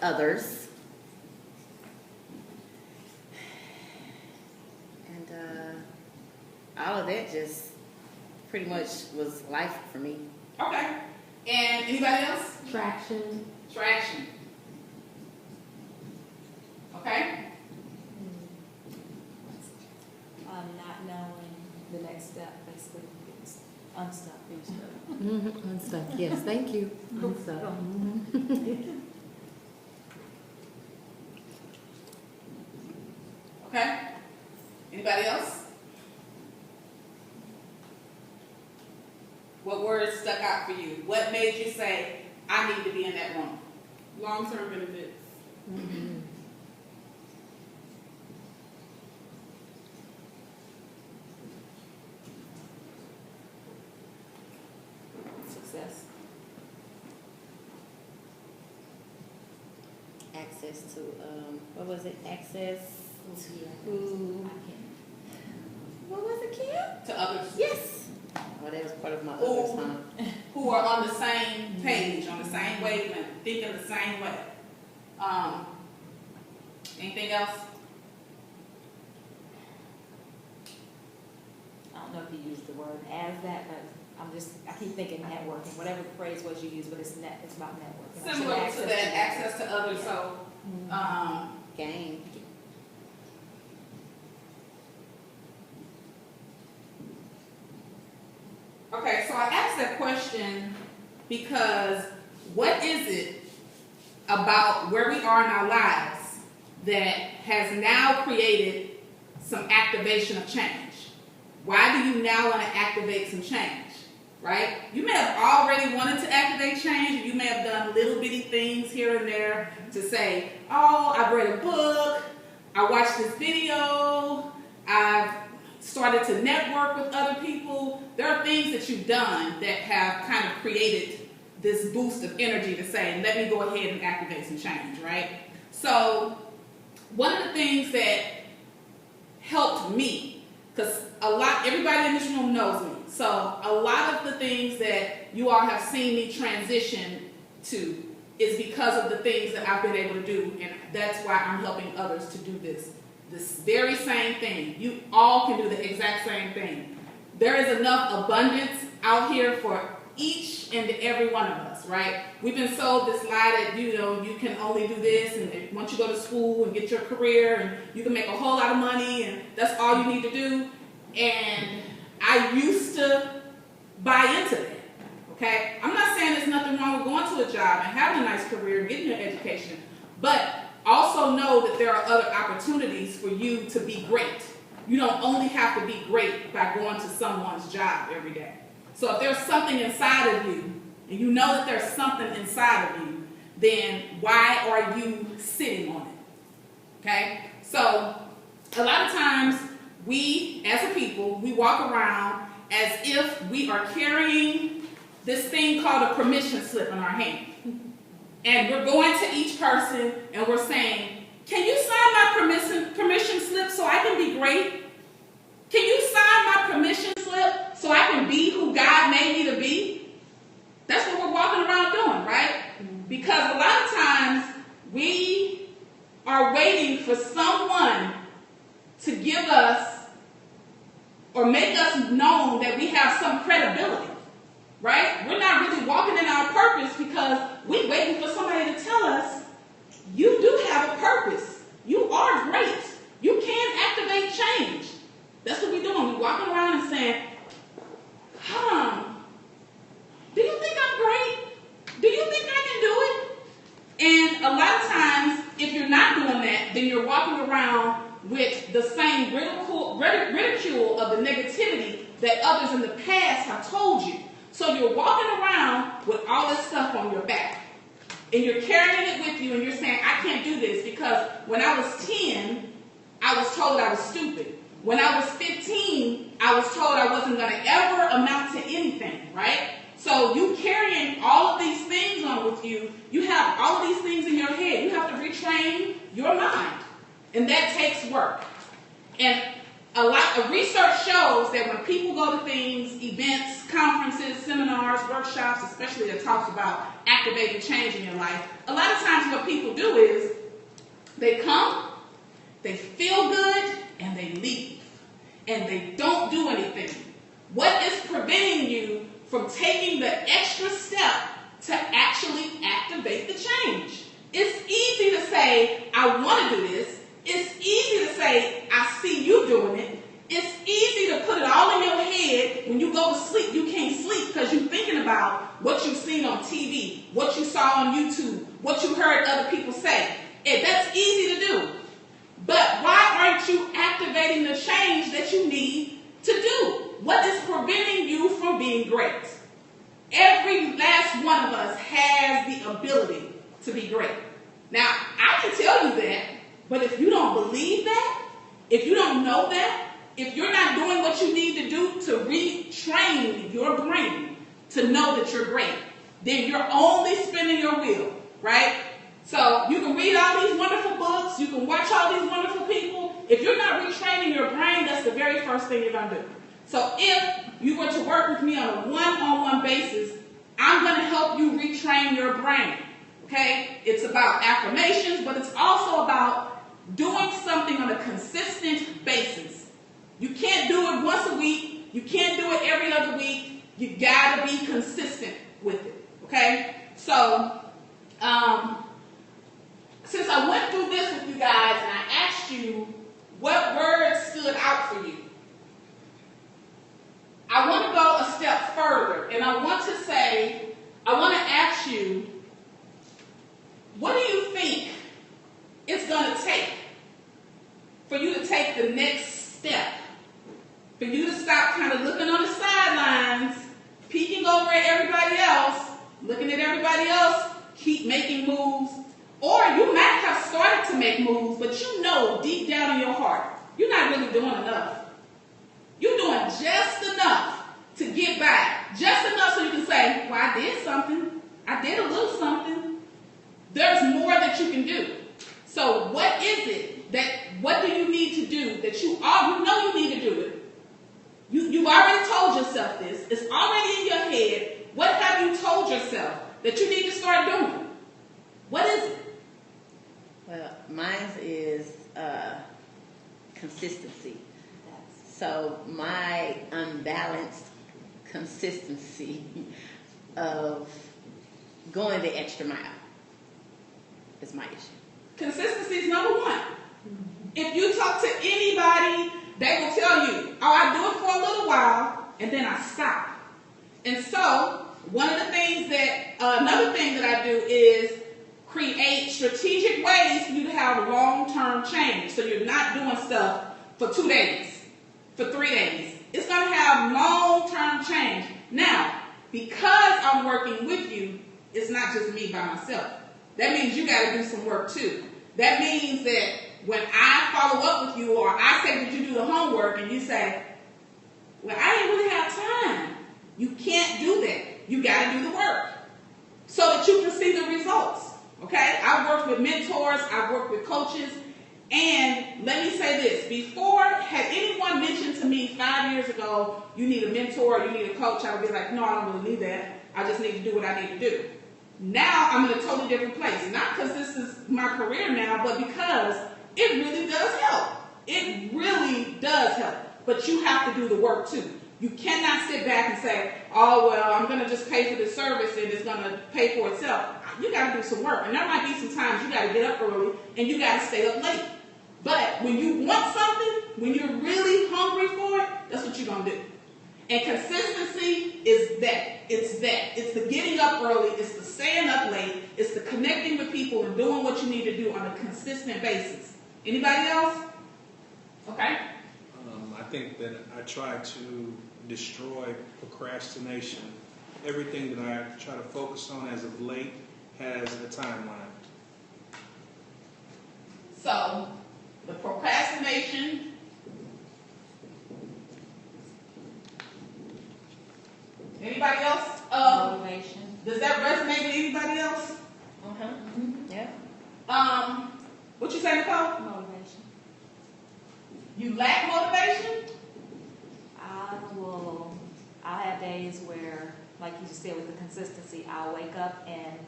others. And all of that just pretty much was life for me. Okay. And anybody else? Traction. Traction. Okay. Not knowing the next step, basically, is unstuck, being stuck. Mm-hmm. Unstuck. Yes, thank you. Unstuck. Mm-hmm. Okay. Anybody else? What words stuck out for you? What made you say, I need to be in that room? Long-term benefits. Mm-hmm. Success. Access to, what was it? Access Yeah. to, what was it, Keya? To others Yes. Oh, that was part of my Ooh. others, huh? who are on the same page, on the same wavelength, thinking the same way. Anything else? I don't know if you used the word as that, but I keep thinking networking, whatever the phrase was you used, but it's about networking. Similar to that, access to others. So, Game. okay, so I asked that question because what is it about where we are in our lives that has now created some activation of change? Why do you now want to activate some change? Right? You may have already wanted to activate change. You may have done little bitty things here and there to say, oh, I've read a book, I watched this video, I've started to network with other people. There are things that you've done that have kind of created this boost of energy to say, let me go ahead and activate some change, right? So one of the things that helped me, because everybody in this room knows me, so a lot of the things that you all have seen me transition to is because of the things that I've been able to do, and that's why I'm helping others to do this very same thing. You all can do the exact same thing. There is enough abundance out here for each and every one of us, right? We've been sold this lie that, you can only do this, and once you go to school and get your career, and you can make a whole lot of money, and that's all you need to do. And I used to buy into that, okay? I'm not saying there's nothing wrong with going to a job and having a nice career and getting your education, but also know that there are other opportunities for you to be great. You don't only have to be great by going to someone's job every day. So if there's something inside of you, and you know that there's something inside of you, then why are you sitting on it? Okay? So a lot of times we, as a people, we walk around as if we are carrying this thing called a permission slip in our hand. And we're going to each person and we're saying, can you sign my permission slip so I can be great? Can you sign my permission slip so I can be who God made me to be? That's what we're walking around doing, right? Because a lot of times we are waiting for someone to give us or make us known that we have some credibility, right? We're not really walking in our purpose because we're waiting for somebody to tell us, you do have a purpose. You are great. You can activate change. That's what we're doing. We're walking around and saying, do you think I'm great? Do you think I can do it? And a lot of times, if you're not doing that, then you're walking around with the same ridicule of the negativity that others in the past have told you. So you're walking around with all this stuff on your back. And you're carrying it with you and you're saying, I can't do this because when I was 10, I was told I was stupid. When I was 15, I was told I wasn't going to ever amount to anything, right? So you carrying all of these things on with you, you have all of these things in your head. You have to retrain your mind. And that takes work. And research shows that when people go to things, events, conferences, seminars, workshops, especially that talks about activating change in your life, a lot of times what people do is they come, they feel good, and they leave. And they don't do anything. What is preventing you from taking the extra step to actually activate the change? It's easy to say, I want to do this. It's easy to say, I see you doing it. It's easy to put it all in your head. When you go to sleep, you can't sleep because you're thinking about what you've seen on TV, what you saw on YouTube, what you heard other people say. And that's easy to do. But why aren't you activating the change that you need to do? What is preventing you from being great? Every last one of us has the ability to be great. Now, I can tell you that, but if you don't believe that, if you don't know that, if you're not doing what you need to do to retrain your brain to know that you're great, then you're only spinning your wheel, right? So you can read all these wonderful books, you can watch all these wonderful people. If you're not retraining your brain, that's the very first thing you're going to do. So if you were to work with me on a one-on-one basis, I'm going to help you retrain your brain. Okay? It's about affirmations, but it's also about doing something on a consistent basis. You can't do it once a week. You can't do it every other week. You got to be consistent with it. Okay? So, since I went through this with you guys and I asked you what words stood out for you, I want to go a step further and I want to ask you, what do you think it's going to take for you to take the next step? For you to stop kind of looking on the sidelines, peeking over at everybody else, looking at everybody else, keep making moves. Or you might have started to make moves, but you know deep down in your heart, you're not really doing enough. You're doing just enough to get by. Just enough so you can say, well, I did something. I did a little something. There's more that you can do. So what is it what do you need to do that you know you need to do it? You've already told yourself this. It's already in your head. What have you told yourself that you need to start doing? What is it? Well, mine is consistency. So my unbalanced consistency of going the extra mile is my issue. Consistency is number one. If you talk to anybody, they will tell you, oh, I do it for a little while, and then I stop. And so, another thing that I do is create strategic ways for you to have long-term change. So you're not doing stuff for 2 days, for 3 days. It's going to have long-term change. Now, because I'm working with you, it's not just me by myself. That means you got to do some work too. That means that when I follow up with you or I say that you do the homework and you say, well, I didn't really have time. You can't do that. You got to do the work so that you can see the results. Okay? I've worked with mentors. I've worked with coaches. And let me say this. Before, had anyone mentioned to me 5 years ago, you need a mentor, you need a coach, I would be like, no, I don't really need that. I just need to do what I need to do. Now I'm in a totally different place. Not because this is my career now, but because it really does help. It really does help. But you have to do the work too. You cannot sit back and say, oh, well, I'm going to just pay for this service and it's going to pay for itself. You got to do some work. And there might be some times you got to get up early and you got to stay up late. But when you want something, when you're really hungry for it, that's what you're going to do. And consistency is that. It's that. It's the getting up early. It's the staying up late. It's the connecting with people and doing what you need to do on a consistent basis. Anybody else? Okay. I think that I try to destroy procrastination. Everything that I try to focus on as of late has a timeline. So, the procrastination. Anybody else? Motivation. Does that resonate with anybody else? Yeah. What you say, Nicole? Motivation. You lack motivation? I'll have days where, like you just said, with the consistency, I'll wake up and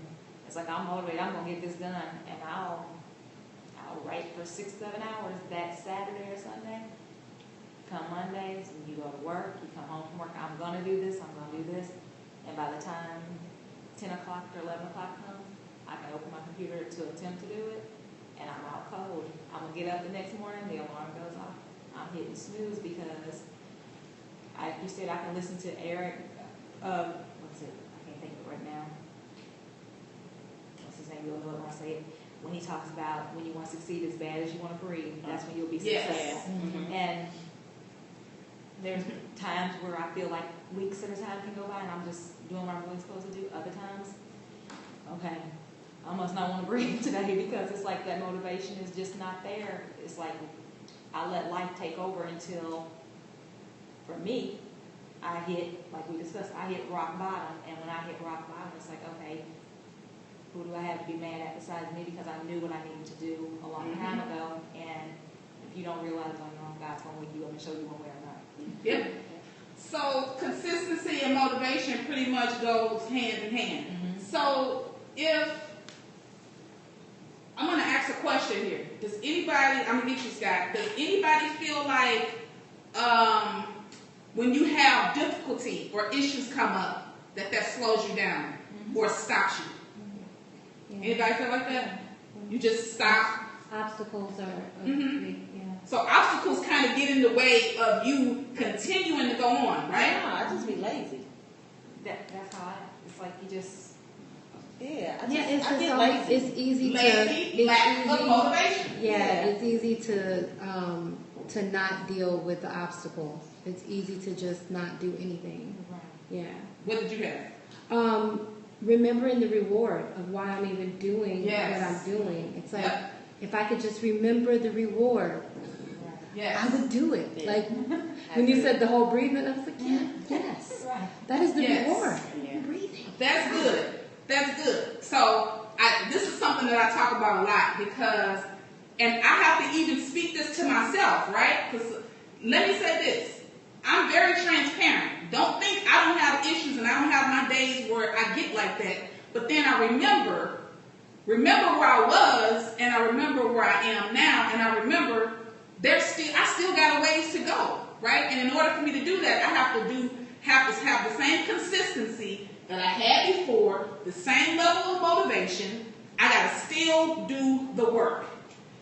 it's like I'm motivated, I'm gonna get this done, and I'll write for 6-7 hours that Saturday or Sunday. Come Mondays, when you go to work, you come home from work, I'm gonna do this, and by the time 10 o'clock or 11 o'clock comes, I can open my computer to attempt to do it, and I'm out cold. I'm gonna get up the next morning, the alarm goes off, I'm hitting snooze because you said I can listen to Eric, what's it, I can't think of it right now. What's his name? You'll know it when I say it. When he talks about when you want to succeed as bad as you want to breathe, that's when you'll be successful. Yes. Mm-hmm. And there's times where I feel like weeks at a time can go by and I'm just doing what I'm really supposed to do. Other times, okay, I must not want to breathe today because it's like that motivation is just not there. It's like I let life take over until, for me, I hit, like we discussed, I hit rock bottom. And when I hit rock bottom, it's like, okay, who do I have to be mad at besides me? Because I knew what I needed to do a long time ago. And if you don't realize it on your own, God's going to wake you up and show you one way or not. Yep. So consistency and motivation pretty much goes hand in hand. Mm-hmm. So if I'm going to ask a question here, does anybody? I'm going to get you, Scott. Does anybody feel like when you have difficulty or issues come up that slows you down or stops you? Anybody feel like that? You just stop. Obstacles are Mhm. big, yeah. So obstacles kind of get in the way of you continuing to go on, right? Yeah, I just be lazy. That's how it's like you just, Yeah, Yeah, it's I just get always, lazy. it's easy Lazy, lack of motivation. Yeah, it's easy to not deal with the obstacles. It's easy to just not do anything. Yeah. What did you have? Remembering the reward of why I'm even doing Yes. what I'm doing. It's like, Yep. if I could just remember the reward, Yes. I would do it. Yeah. Like, when you said the whole breathing, I was like, yeah, yes. right. That is the Yes. reward. Yeah. Breathing. That's good. That's good. So this is something that I talk about a lot because, and I have to even speak this to myself, right? Because let me say this. I'm very transparent. Don't think I don't have issues and I don't have my days where I get like that. But then I remember where I was and I remember where I am now and I remember I still got a ways to go, right? And in order for me to do that, I have to have the same consistency that I had before, the same level of motivation. I got to still do the work.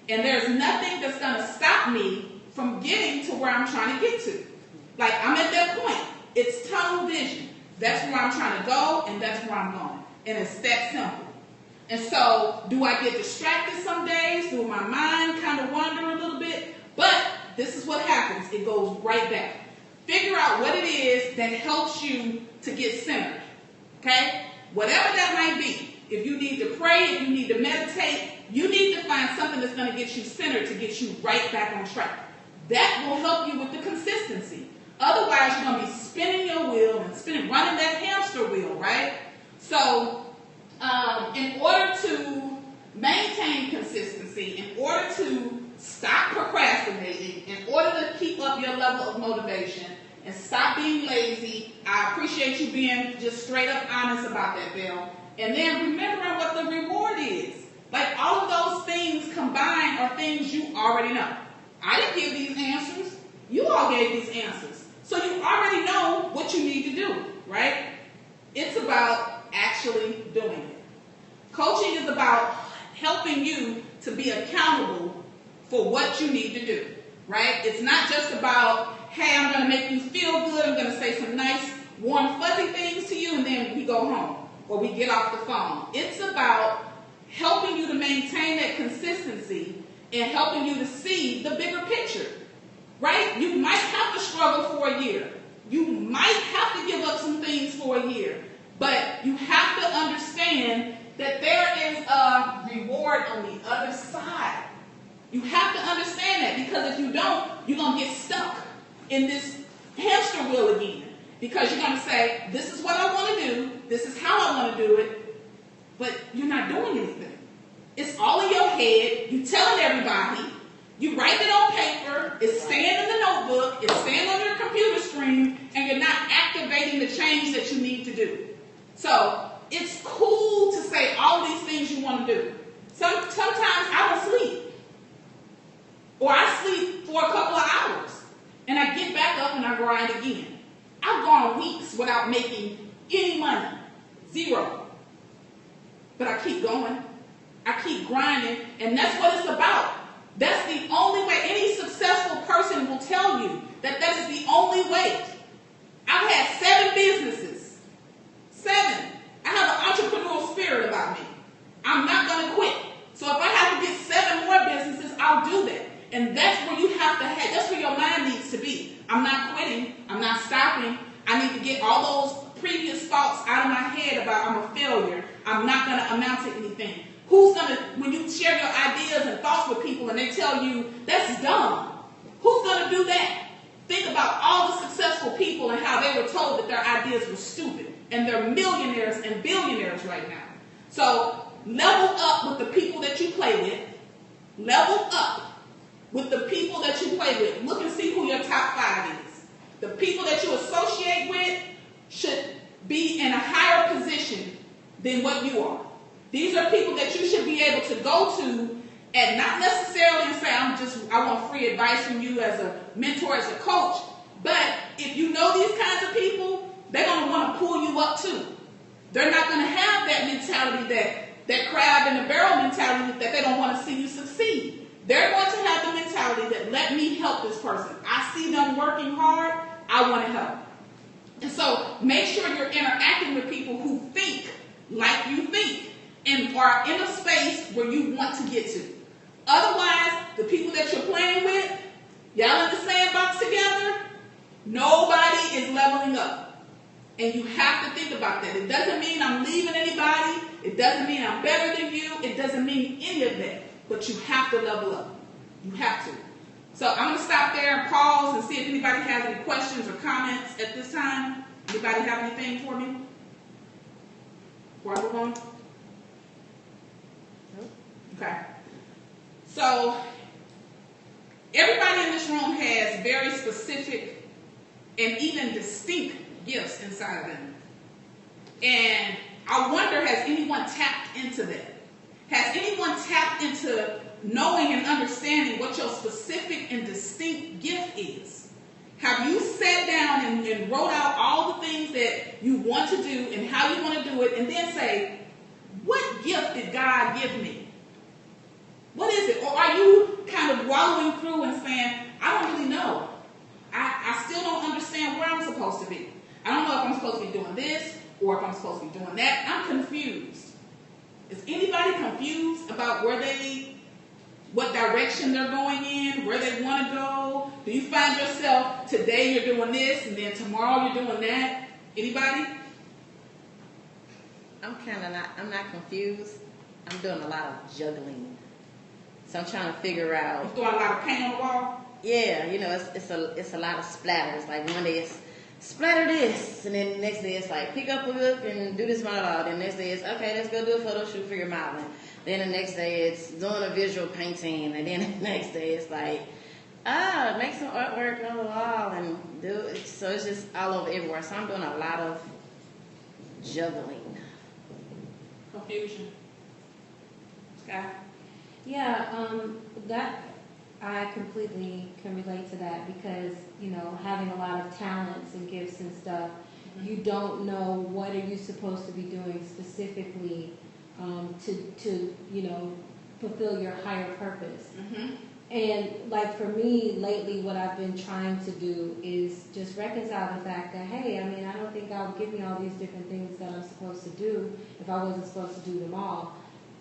And there's nothing that's going to stop me from getting to where I'm trying to get to. Like, I'm at that point. It's tunnel vision. That's where I'm trying to go, and that's where I'm going. And it's that simple. And so, do I get distracted some days? Do my mind kind of wander a little bit? But this is what happens. It goes right back. Figure out what it is that helps you to get centered. Okay? Whatever that might be. If you need to pray, if you need to meditate, you need to find something that's going to get you centered to get you right back on track. That will help you with the consistency. Otherwise, you're going to be spinning your wheel and running that hamster wheel, right? So, in order to maintain consistency, in order to stop procrastinating, in order to keep up your level of motivation, and stop being lazy, I appreciate you being just straight up honest about that, Bill. And then remembering what the reward is. Like, all of those things combined are things you already know. I didn't give these answers. You all gave these answers. So you already know what you need to do, right? It's about actually doing it. Coaching is about helping you to be accountable for what you need to do, right? It's not just about, hey, I'm going to make you feel good. I'm going to say some nice, warm, fuzzy things to you, and then we go home or we get off the phone. It's about helping you to maintain that consistency and helping you to see the bigger picture, right? You might have to struggle for a year. You might have to give up some things for a year. But you have to understand that there is a reward on the other side. You have to understand that, because if you don't, you're going to get stuck in this hamster wheel again. Because you're going to say, this is what I want to do, this is how I want to do it, but you're not doing anything. It's all in your head. You're telling everybody, You write it on paper, it's staying in the notebook, it's staying on your computer screen, and you're not activating the change that you need to do. So it's cool to say all these things you want to do. Sometimes I don't sleep. Or I sleep for a couple of hours. And I get back up and I grind again. I've gone weeks without making any money. 0. But I keep going. I keep grinding. And that's what it's about. That's the only way. Any successful person will tell you that that is the only way. I've had 7 businesses. 7. I have an entrepreneurial spirit about me. I'm not going to quit. So if I have to get 7 more businesses, I'll do that. And that's where you have to have, that's where your mind needs to be. I'm not quitting. I'm not stopping. I need to get all those previous thoughts out of my head about I'm a failure. I'm not going to amount to anything. Who's going to, when you share your ideas and thoughts with people and they tell you, that's dumb, who's going to do that? Think about all the successful people and how they were told that their ideas were stupid. And they're millionaires and billionaires right now. So level up with the people that you play with. Level up with the people that you play with. Look and see who your top 5 is. The people that you associate with should be in a higher position than what you are. These are people that you should be able to go to and not necessarily say, I want free advice from you as a mentor, as a coach. But if you know these kinds of people, they're going to want to pull you up too. They're not going to have that mentality, that crab in the barrel mentality that they don't want to see you succeed. They're going to have the mentality that let me help this person. I see them working hard. I want to help. And so make sure you're interacting with people who think like you think and are in a space where you want to get to. Otherwise, the people that you're playing with, y'all in the sandbox together, nobody is leveling up. And you have to think about that. It doesn't mean I'm leaving anybody. It doesn't mean I'm better than you. It doesn't mean any of that. But you have to level up. You have to. So I'm going to stop there and pause and see if anybody has any questions or comments at this time. Anybody have anything for me? Before I move on? Okay. So everybody in this room has very specific and even distinct gifts inside of them. And I wonder, has anyone tapped into that? Has anyone tapped into knowing and understanding what your specific and distinct gift is? Have you sat down and wrote out all the things that you want to do and how you want to do it, and then say, what gift did God give me? What is it? Or are you kind of wallowing through and saying, I don't really know. I still don't understand where I'm supposed to be. I don't know if I'm supposed to be doing this or if I'm supposed to be doing that. I'm confused. Is anybody confused about what direction they're going in, where they want to go? Do you find yourself, today you're doing this and then tomorrow you're doing that? Anybody? I'm not confused. I'm doing a lot of juggling. So I'm trying to figure out. You're throwing a lot of paint on the wall? Yeah, it's a lot of splatters. Like one day it's splatter this, and then the next day it's like pick up a book and do this monologue. And the next day it's okay, let's go do a photo shoot for your modeling. Then the next day it's doing a visual painting, and then the next day it's like make some artwork on the wall and do it. So it's just all over everywhere. So I'm doing a lot of juggling. Confusion. Sky? Yeah, that I completely can relate to that because, having a lot of talents and gifts and stuff, you don't know what are you supposed to be doing specifically to fulfill your higher purpose. Mm-hmm. And like for me lately, what I've been trying to do is just reconcile the fact that, hey, I don't think God would give me all these different things that I'm supposed to do if I wasn't supposed to do them all.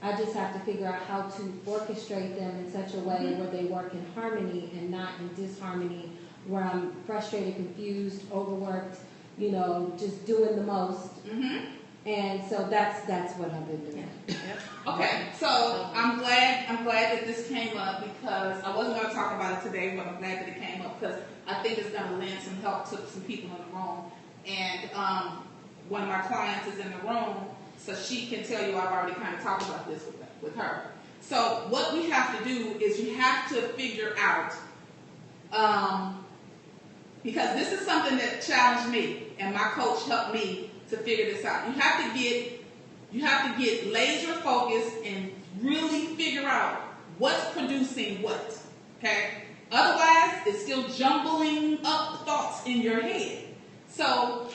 I just have to figure out how to orchestrate them in such a way where they work in harmony and not in disharmony, where I'm frustrated, confused, overworked, just doing the most. Mm-hmm. And so that's what I've been doing. Yep. Okay, so I'm glad that this came up because I wasn't going to talk about it today, but I'm glad that it came up because I think it's going to lend some help to some people in the room. And one of my clients is in the room, so she can tell you I've already kind of talked about this with her. So what we have to do is you have to figure out, because this is something that challenged me, and my coach helped me to figure this out. You have to get laser focused and really figure out what's producing what. Okay? Otherwise, it's still jumbling up thoughts in your head. So,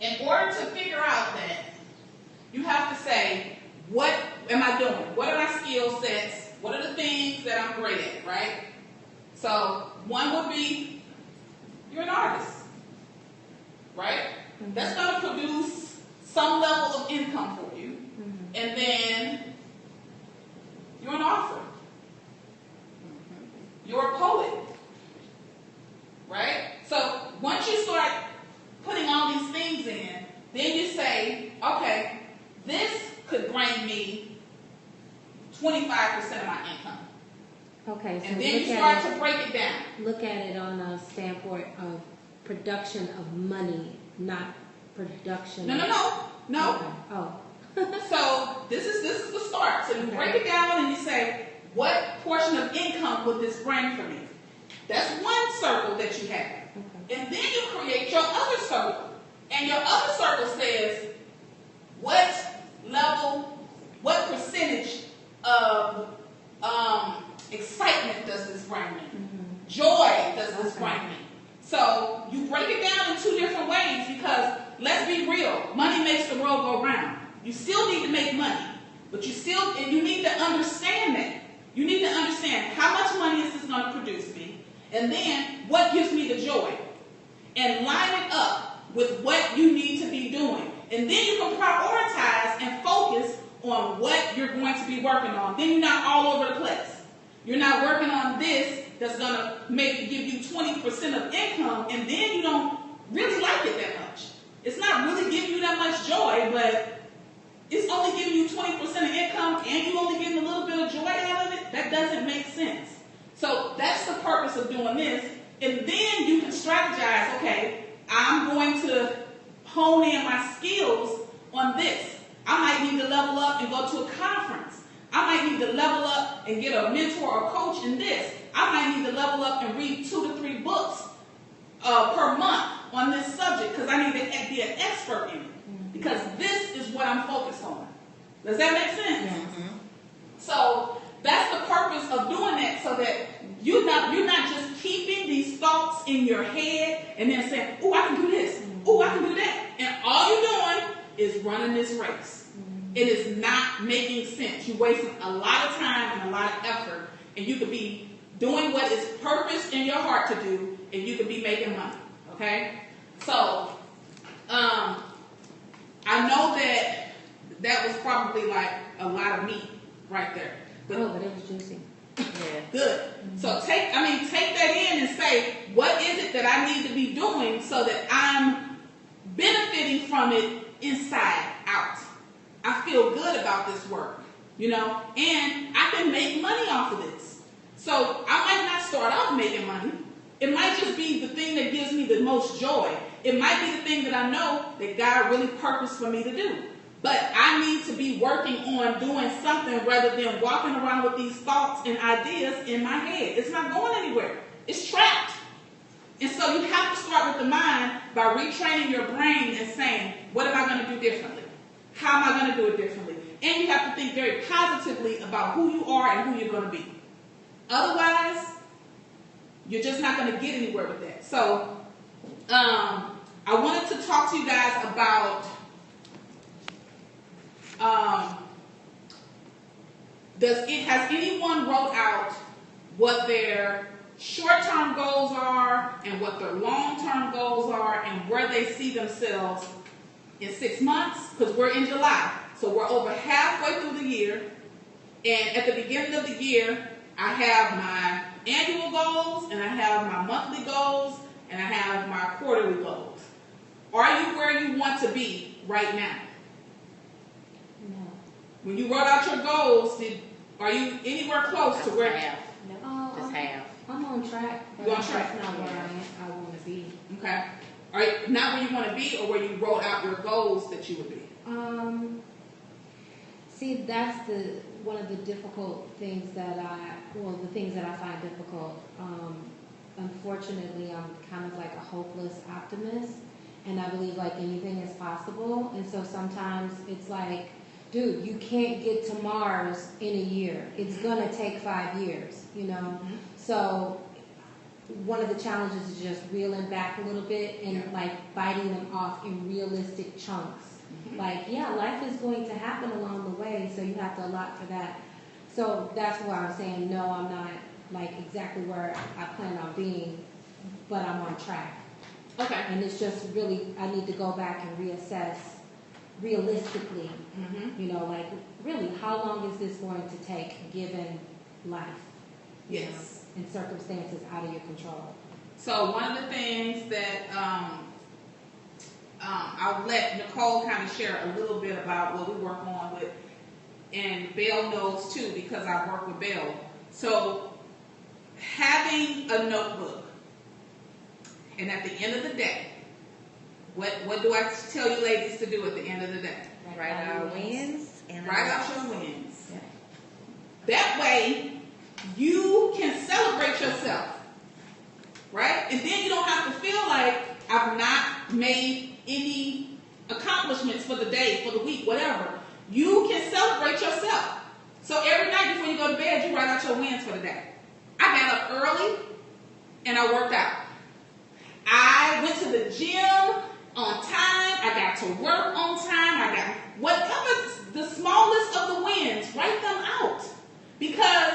in order to figure out that, you have to say, what am I doing? What are my skill sets? What are the things that I'm great at, right? So, one would be, you're an artist, right? Mm-hmm. That's going to produce some level of income for you. Mm-hmm. And then, you're an author. You're a poet, right? So, once you start putting all these things in, then you say, okay, this could bring me 25% of my income. Okay, so And then you start to break it down. look at it on a standpoint of production of money, not production. No. Okay. Oh. So this is the start. So you break it down and you say, what portion of income would this bring for me? That's one circle that you have. Okay. And then you create your other circle. And your other circle says, what level, what percentage of excitement does this bring me? Mm-hmm. Joy does this bring me? So you break it down in two different ways because, let's be real, money makes the world go round. You still need to make money, but and you need to understand that. You need to understand how much money is this going to produce me, and then what gives me the joy, and line it up with what you need to be doing. And then you can prioritize and focus on what you're going to be working on. Then you're not all over the place. You're not working on this that's going to give you 20% of income, and then you don't really like it that much. It's not really giving you that much joy, but it's only giving you 20% of income, and you only getting a little bit of joy out of it. That doesn't make sense. So that's the purpose of doing this. And then you can strategize, okay, I'm going to hone in my skills on this. I might need to level up and go to a conference. I might need to level up and get a mentor or coach in this. I might need to level up and read 2 to 3 books per month on this subject because I need to be an expert in it. Because this is what I'm focused on. Does that make sense? Mm-hmm. So that's the purpose of doing that, so that you're not just keeping these thoughts in your head and then saying, "Oh, I can do this. Oh, I can do that," and all you're doing is running this race. It is not making sense. You're wasting a lot of time and a lot of effort, and you could be doing what is purpose in your heart to do, and you could be making money. Okay, so I know that was probably like a lot of meat right there. But it was juicy. Yeah. Good. So take that in and say, what is it that I need to be doing so that I'm benefiting from it inside out? I feel good about this work, and I can make money off of this. So I might not start off making money. It might just be the thing that gives me the most joy. It might be the thing that I know that God really purposed for me to do. But I need to be working on doing something rather than walking around with these thoughts and ideas in my head. It's not going anywhere. It's trapped. And so you have to start with the mind by retraining your brain and saying, what am I going to do differently? How am I going to do it differently? And you have to think very positively about who you are and who you're going to be. Otherwise, you're just not going to get anywhere with that. So I wanted to talk to you guys about has anyone wrote out what their short-term goals are and what their long-term goals are and where they see themselves in 6 months? Because we're in July, so we're over halfway through the year. And at the beginning of the year, I have my annual goals, and I have my monthly goals, and I have my quarterly goals. Are you where you want to be right now? No. When you wrote out your goals, are you anywhere close to where? Half. Just I'm, half. I'm on track. You're on track. That's not where I want to be. Okay. Are you not where you want to be, or where you wrote out your goals that you would be? See, that's one of the difficult things the things that I find difficult. Unfortunately, I'm kind of like a hopeless optimist, and I believe like anything is possible. And so sometimes it's like, dude, you can't get to Mars in a year. It's gonna take 5 years, you know? Mm-hmm. So one of the challenges is just reeling back a little bit and like biting them off in realistic chunks. Mm-hmm. Like, yeah, life is going to happen along the way, so you have to allot for that. So that's why I'm saying, no, I'm not like exactly where I plan on being, but I'm on track. Okay. And it's just really, I need to go back and reassess realistically, Mm-hmm. you know, like really, how long is this going to take given life? you Yes. know, and circumstances out of your control. So one of the things that I'll let Nicole kind of share a little bit about what we work on with, and Belle knows too because I work with Belle. So having a notebook, and at the end of the day, what do I tell you ladies to do at the end of the day? Write our wins and Write out your wins. Yeah. That way, you can celebrate yourself, right? And then you don't have to feel like I've not made any accomplishments for the day, for the week, whatever. You can celebrate yourself. So every night before you go to bed, you write out your wins for the day. I got up early and I worked out. I went to the gym on time. I got to work on time. I got whatever the smallest of the wins, write them out. Because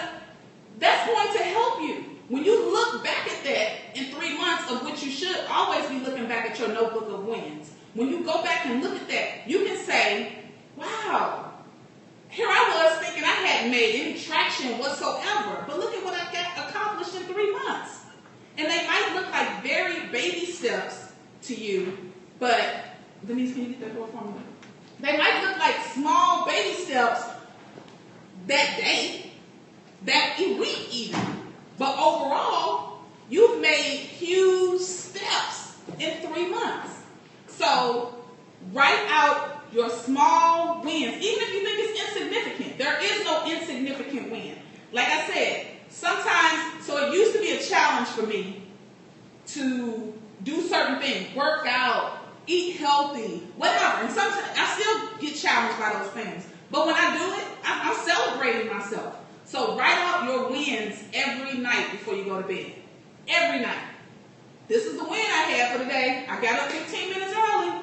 that's going to help you. When you look back at that in 3 months, of which you should always be looking back at your notebook of wins. When you go back and look at that, you can say, wow, here I was thinking I hadn't made any traction whatsoever. But look at what I got accomplished in 3 months. And they might look like very baby steps to you, but Denise, can you get that door for me? They might look like small baby steps that day, that week even. But overall, you've made huge steps in 3 months. So write out your small wins, even if you think it's insignificant. There is no insignificant win. Like I said, sometimes, so it used to be a challenge for me to do certain things, work out, eat healthy, whatever. And sometimes I still get challenged by those things. But when I do it, I'm celebrating myself. So write out your wins every night before you go to bed. Every night. This is the win I had for the day. I got up 15 minutes early.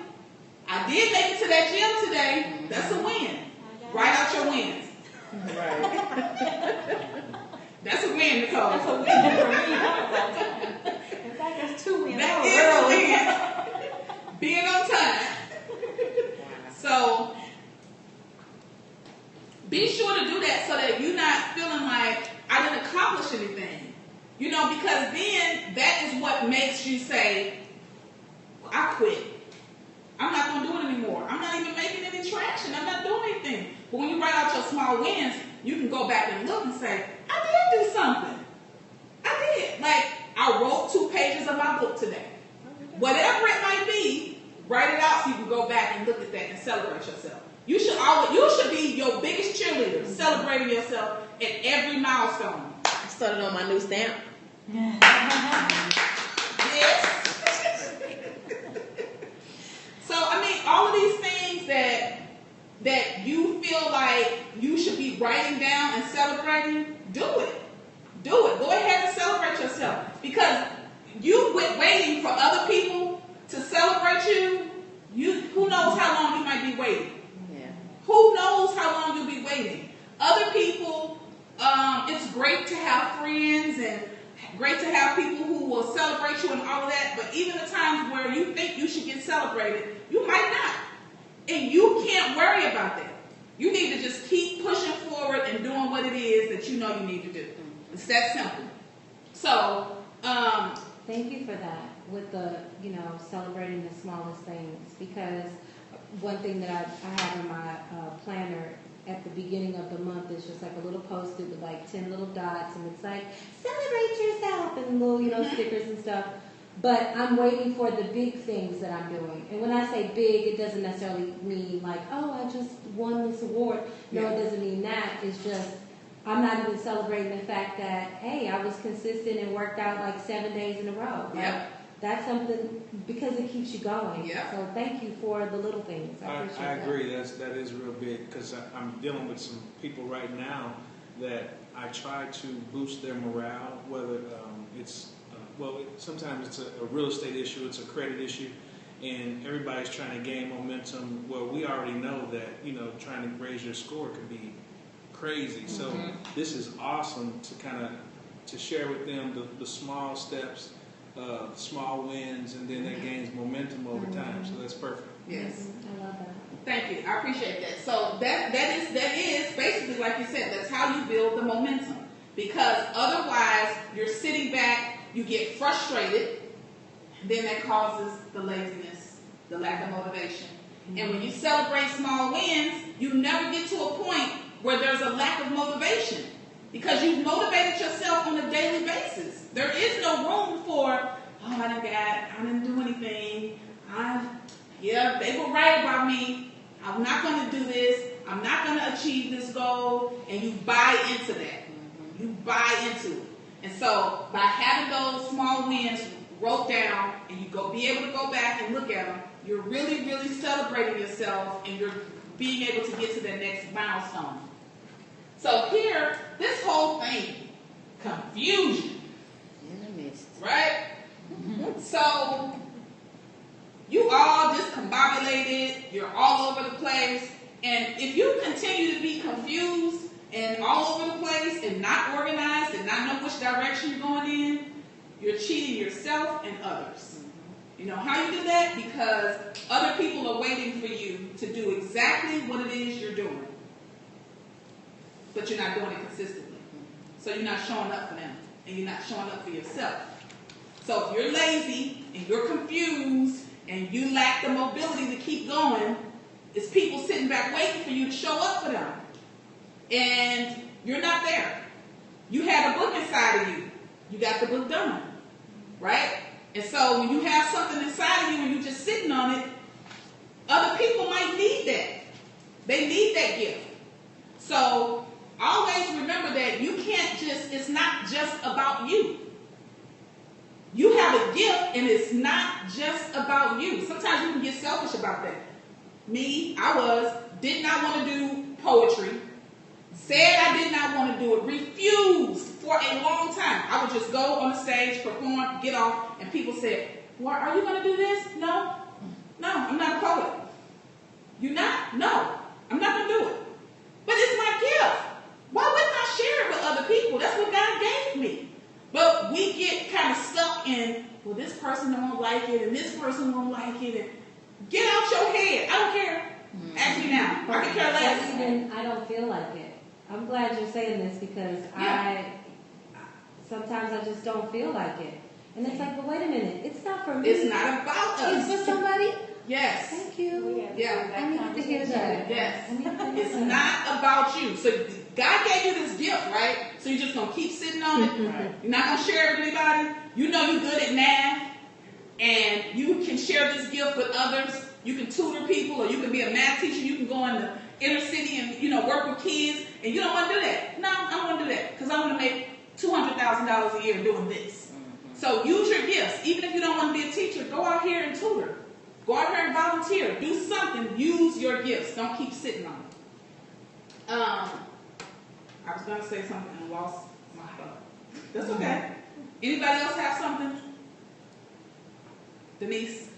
I did make it to that gym today. That's a win. Write out your wins. Right. That's a win, Nicole. That's a win for me. In fact, that's 2 wins. That is a win. Being on time. So be sure to do that so that you're not feeling like I didn't accomplish anything. You know, because then that is what makes you say, I quit. I'm not going to do it anymore. I'm not even making any traction. I'm not doing anything. But when you write out your small wins, you can go back and look and say, I did do something. I did. Like, I wrote 2 pages of my book today. Whatever it might be, write it out so you can go back and look at that and celebrate yourself. You should be your biggest cheerleader, celebrating yourself at every milestone. I started on my new stamp. Yes. So, I mean, all of these things that you feel like you should be writing down and celebrating, do it. Do it. Go ahead and celebrate yourself. Because you waiting for other people to celebrate you, who knows how long you might be waiting. Yeah. Who knows how long you'll be waiting. Other people, it's great to have friends and great to have people who will celebrate you and all of that, but even the times where you think you should get celebrated, you might not. And you can't worry about that. You need to just keep pushing forward and doing what it is that you know you need to do. It's that simple. So, Thank you for that with the, celebrating the smallest things, because one thing that I have in my planner at the beginning of the month is just like a little post-it with like 10 little dots, and it's like, celebrate yourself, and little, stickers and stuff. But I'm waiting for the big things that I'm doing. And when I say big, it doesn't necessarily mean like, oh, I just won this award. No, Yeah. it doesn't mean that. It's just, I'm not even celebrating the fact that, hey, I was consistent and worked out like 7 days in a row. Like, Yep. that's something, because it keeps you going. Yeah. So thank you for the little things. I appreciate I that. agree. That is real big because I'm dealing with some people right now that I try to boost their morale, whether it's sometimes it's a real estate issue, it's a credit issue, and everybody's trying to gain momentum. Well, we already know that trying to raise your score could be crazy. So this is awesome to kind of to share with them the small steps, small wins, and then that gains momentum over time. So that's perfect. Yes. I love that. Thank you. I appreciate that. So that is basically, like you said, that's how you build the momentum. Because otherwise, you're sitting back, you get frustrated, then that causes the laziness, the lack of motivation. And when you celebrate small wins, you never get to a point where there's a lack of motivation. Because you've motivated yourself on a daily basis. There is no room for, I didn't do anything. They were right about me. I'm not going to do this. I'm not going to achieve this goal. And you buy into that. You buy into it. And so by having those small wins wrote down and you be able to go back and look at them, you're really, really celebrating yourself and you're being able to get to the next milestone. So here, this whole thing, confusion. In the midst. Right? So, you all discombobulated, you're all over the place, and if you continue to be confused and all over the place and not organized and not know which direction you're going in, you're cheating yourself and others. You know how you do that? Because other people are waiting for you to do exactly what it is you're doing. But you're not doing it consistently. So you're not showing up for them. And you're not showing up for yourself. So if you're lazy and you're confused and you lack the mobility to keep going, it's people sitting back waiting for you to show up for them. And you're not there. You had a book inside of you. You got the book done. Right? And so when you have something inside of you and you're just sitting on it, other people might need that. They need that gift. So always remember that it's not just about you. You have a gift and it's not just about you. Sometimes you can get selfish about that. Me, did not want to do poetry. Said I did not want to do it. Refused for a long time. I would just go on the stage, perform, get off, and people said, well, are you going to do this? No, I'm not a poet. You not? No, I'm not going to do it. But it's my gift. Why wouldn't I share it with other people? That's what God gave me. But we get kind of stuck in, well, this person won't like it, and this person won't like it. And get out your head. I don't care. Ask me now. I can care less. Even I don't feel like it. I'm glad you're saying this because sometimes I just don't feel like it. And it's like, but wait a minute. It's not for me. It's not about us. It's for somebody. Yes. Thank you. Yeah. I need to hear that. Yes. I need to hear It's that. not about you. So God gave you this gift, right? So you're just going to keep sitting on it. You're not going to share it with anybody. You know you're good at math. And you can share this gift with others. You can tutor people, or you can be a math teacher. You can go in the inner city and work with kids. And you don't want to do that. No, I don't want to do that because I want to make $200,000 a year doing this. So use your gifts. Even if you don't want to be a teacher, go out here and tutor. Go out here and volunteer. Do something. Use your gifts. Don't keep sitting on it. I was going to say something and lost my thought. That's okay. Anybody else have something? Denise?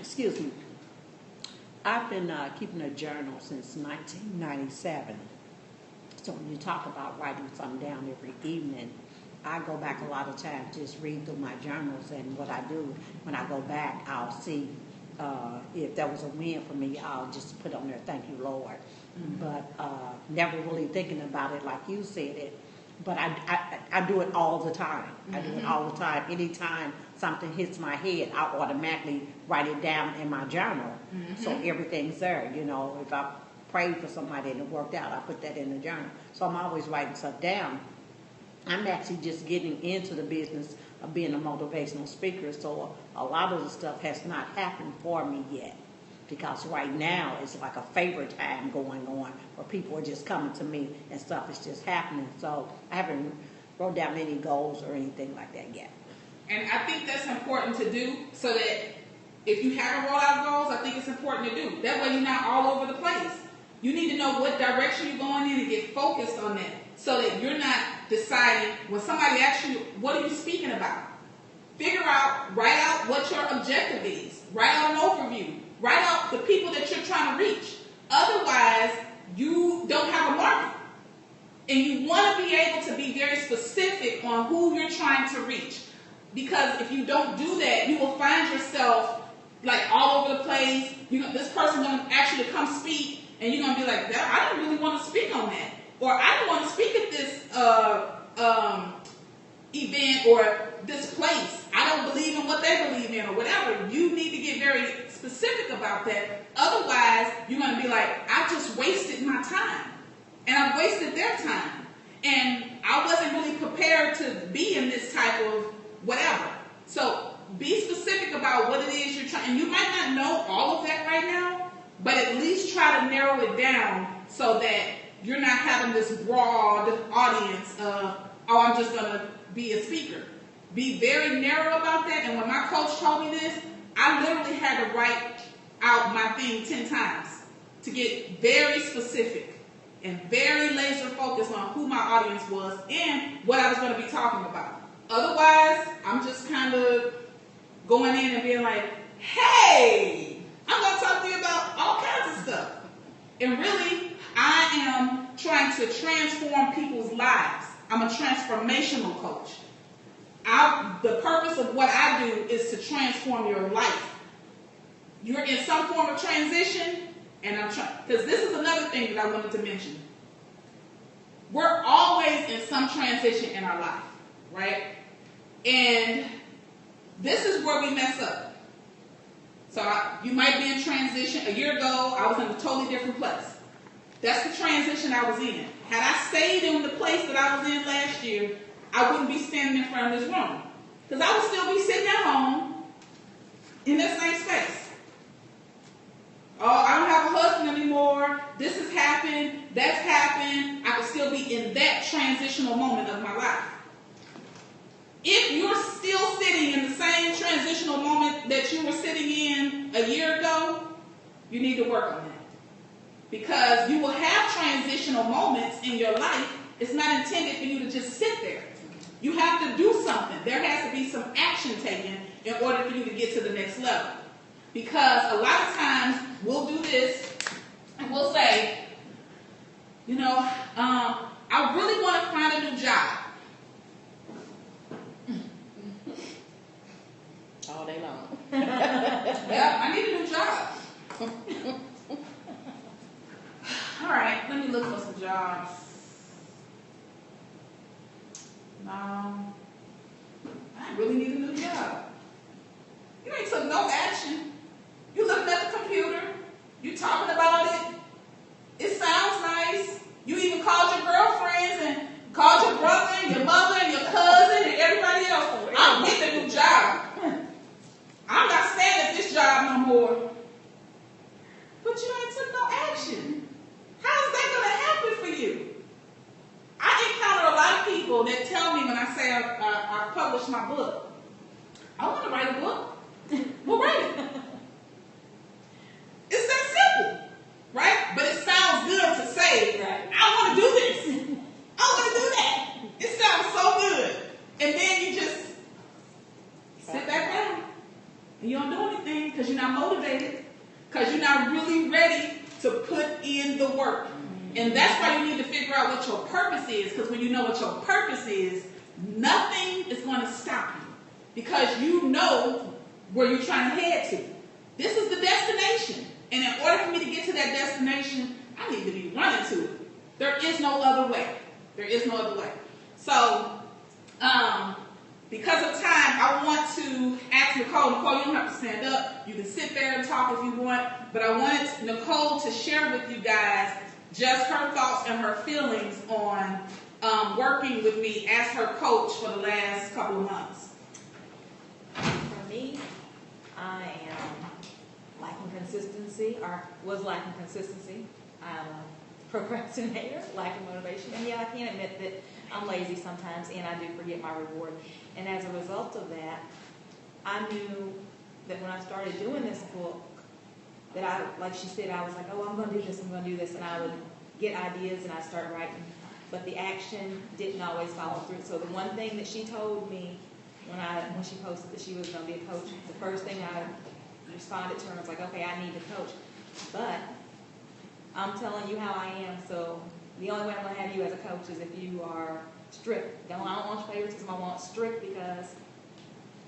Excuse me. I've been keeping a journal since 1997. So when you talk about writing something down every evening, I go back a lot of times, just read through my journals, and what I do when I go back, I'll see if there was a win for me, I'll just put on there, thank you, Lord. But never really thinking about it like you said it. But I do it all the time. I do it all the time. Anytime something hits my head, I automatically write it down in my journal. So everything's there. If I prayed for somebody and it worked out, I put that in the journal. So I'm always writing stuff down. I'm actually just getting into the business of being a motivational speaker. So a lot of the stuff has not happened for me yet. because right now it's like a favorite time going on where people are just coming to me and stuff is just happening. So I haven't wrote down any goals or anything like that yet. And I think that's important to do so that if you haven't rolled out goals, I think it's important to do. That way you're not all over the place. You need to know what direction you're going in and get focused on that so that you're not deciding when somebody asks you, what are you speaking about? Write out what your objective is. Write out an overview. Write out the people that you're trying to reach. Otherwise, you don't have a market. And you want to be able to be very specific on who you're trying to reach. Because if you don't do that, you will find yourself like all over the place. This person going to ask you to come speak, and you're going to be like, I didn't really want to speak on that. Or I didn't want to speak at this event or this place. I don't believe in what they believe in or whatever. You need to get very specific about that. Otherwise, you're going to be like, I just wasted my time. And I've wasted their time. And I wasn't really prepared to be in this type of whatever. So be specific about what it is you're trying. And you might not know all of that right now, but at least try to narrow it down so that you're not having this broad audience of, oh, I'm just going to be a speaker. Be very narrow about that. And when my coach told me this, I literally had to write out my thing 10 times to get very specific and very laser focused on who my audience was and what I was going to be talking about. Otherwise, I'm just kind of going in and being like, hey, I'm going to talk to you about all kinds of stuff. And really, I am trying to transform people's lives. I'm a transformational coach. The purpose of what I do is to transform your life. You're in some form of transition, and I'm trying, because this is another thing that I wanted to mention. We're always in some transition in our life, right? And this is where we mess up. So you might be in transition. A year ago, I was in a totally different place. That's the transition I was in. Had I stayed in the place that I was in last year, I wouldn't be standing in front of this room. Because I would still be sitting at home in that same space. Oh, I don't have a husband anymore. This has happened. That's happened. I could still be in that transitional moment of my life. If you're still sitting in the same transitional moment that you were sitting in a year ago, you need to work on that. Because you will have transitional moments in your life. It's not intended for you to just sit there. You have to do something. There has to be some action taken in order for you to get to the next level. Because a lot of times we'll do this and we'll say, I really want to find a new job. All day long. Yeah, I need a new job. All right, let me look for some jobs. No, I really need a new job. You ain't took no action. You looking at the computer. You talking about it. It sounds nice. You even called your girlfriends and called your brother and your mother and your cousin and everybody else. I'm getting a new job. I'm not staying at this job no more. But you ain't took no action. How is that going to happen for you? I encounter a lot of people that tell me when I say I published my book, I want to write a book. Well, write it. It's that simple, right? But it sounds good to say, right. I want to do this. I want to do that. It sounds so good. And then you just sit back down. And you don't do anything because you're not motivated. Because you're not really ready to put in the work. And that's why you need to figure out what your purpose is. Because when you know what your purpose is, nothing is going to stop you. Because you know where you're trying to head to. This is the destination. And in order for me to get to that destination, I need to be running to it. There is no other way. There is no other way. So, because of time, I want to ask Nicole. Nicole, you don't have to stand up. You can sit there and talk if you want. But I wanted Nicole to share with you guys just her thoughts and her feelings on working with me as her coach for the last couple of months. For me, I am lacking consistency, or was lacking consistency. I'm a procrastinator, lacking motivation. And yeah, I can admit that I'm lazy sometimes and I do forget my reward. And as a result of that, I knew that when I started doing this book, that like she said, I was like, oh, I'm going to do this, I'm going to do this. And I would get ideas and I'd start writing. But the action didn't always follow through. So the one thing that she told me when she posted that she was going to be a coach, the first thing I responded to her was like, okay, I need to coach. But I'm telling you how I am, so the only way I'm going to have you as a coach is if you are strict. I don't want favoritism, I want strict, because